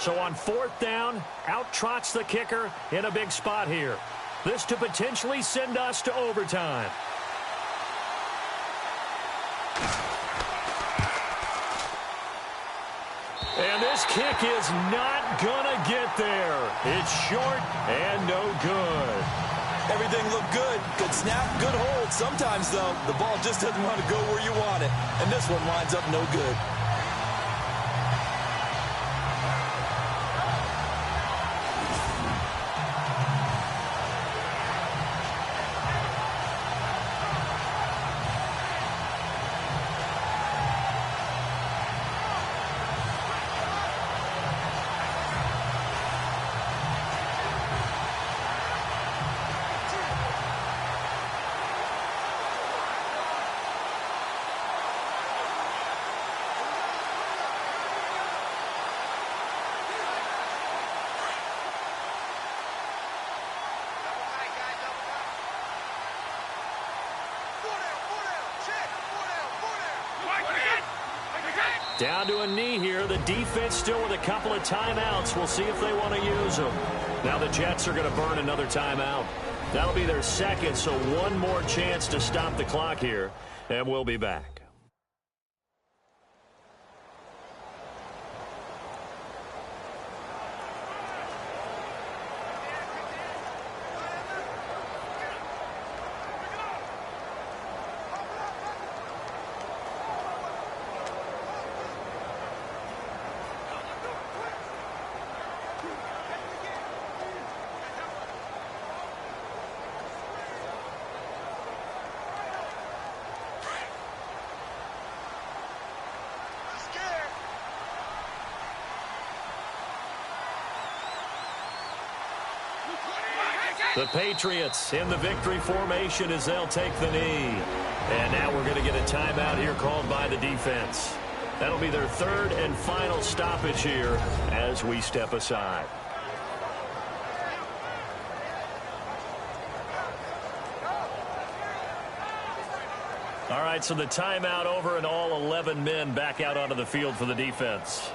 [SPEAKER 4] So on fourth down, out trots the kicker in a big spot here. This to potentially send us to overtime. And this kick is not gonna get there. It's short and no good.
[SPEAKER 5] Everything looked good. Good snap, good hold. Sometimes, though, the ball just doesn't want to go where you want it. And this one winds up no good.
[SPEAKER 4] Down to a knee here. The defense still with a couple of timeouts. We'll see if they want to use them. Now the Jets are going to burn another timeout. That'll be their second, so one more chance to stop the clock here, and we'll be back. The Patriots in the victory formation as they'll take the knee. And now we're going to get a timeout here called by the defense. That'll be their third and final stoppage here as we step aside. All right, so the timeout over and all 11 men back out onto the field for the defense.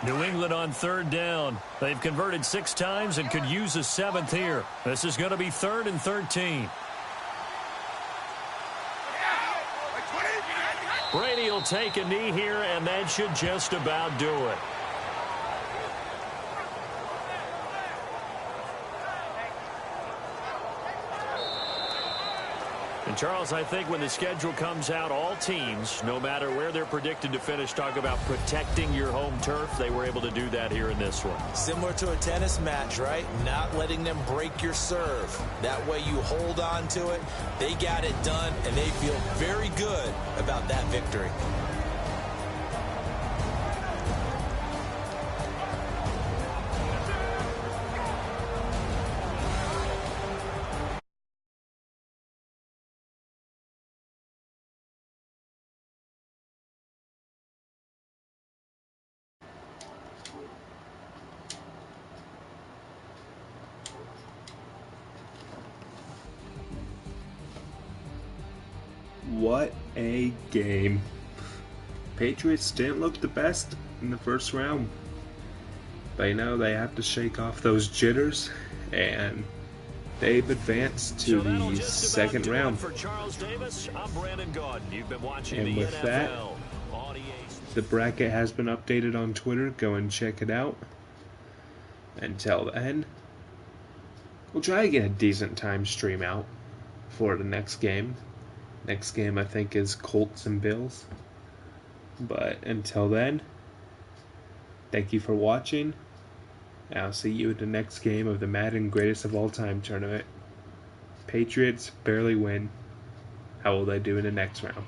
[SPEAKER 4] New England on 3rd down. They've converted 6 times and could use a 7th here. This is going to be 3rd and 13. Brady will take a knee here, and that should just about do it. And Charles, I think when the schedule comes out, all teams, no matter where they're predicted to finish, talk about protecting your home turf. They were able to do that here in this one.
[SPEAKER 5] Similar to a tennis match, right? Not letting them break your serve. That way you hold on to it. They got it done, and they feel very good about that victory.
[SPEAKER 1] What a game. Patriots didn't look the best in the first round. But you know, they have to shake off those jitters, and they've advanced to the second round.
[SPEAKER 4] For Charles Davis, I'm Brandon Gaudin. You've been watching
[SPEAKER 1] And
[SPEAKER 4] the
[SPEAKER 1] with that,
[SPEAKER 4] NFL on EA.
[SPEAKER 1] the bracket has been updated on Twitter. Go and check it out. Until then, we'll try to get a decent time stream out for the next game. Next game, I think, is Colts and Bills. But until then, thank you for watching. And I'll see you at the next game of the Madden Greatest of All Time tournament. Patriots barely win. How will they do in the next round?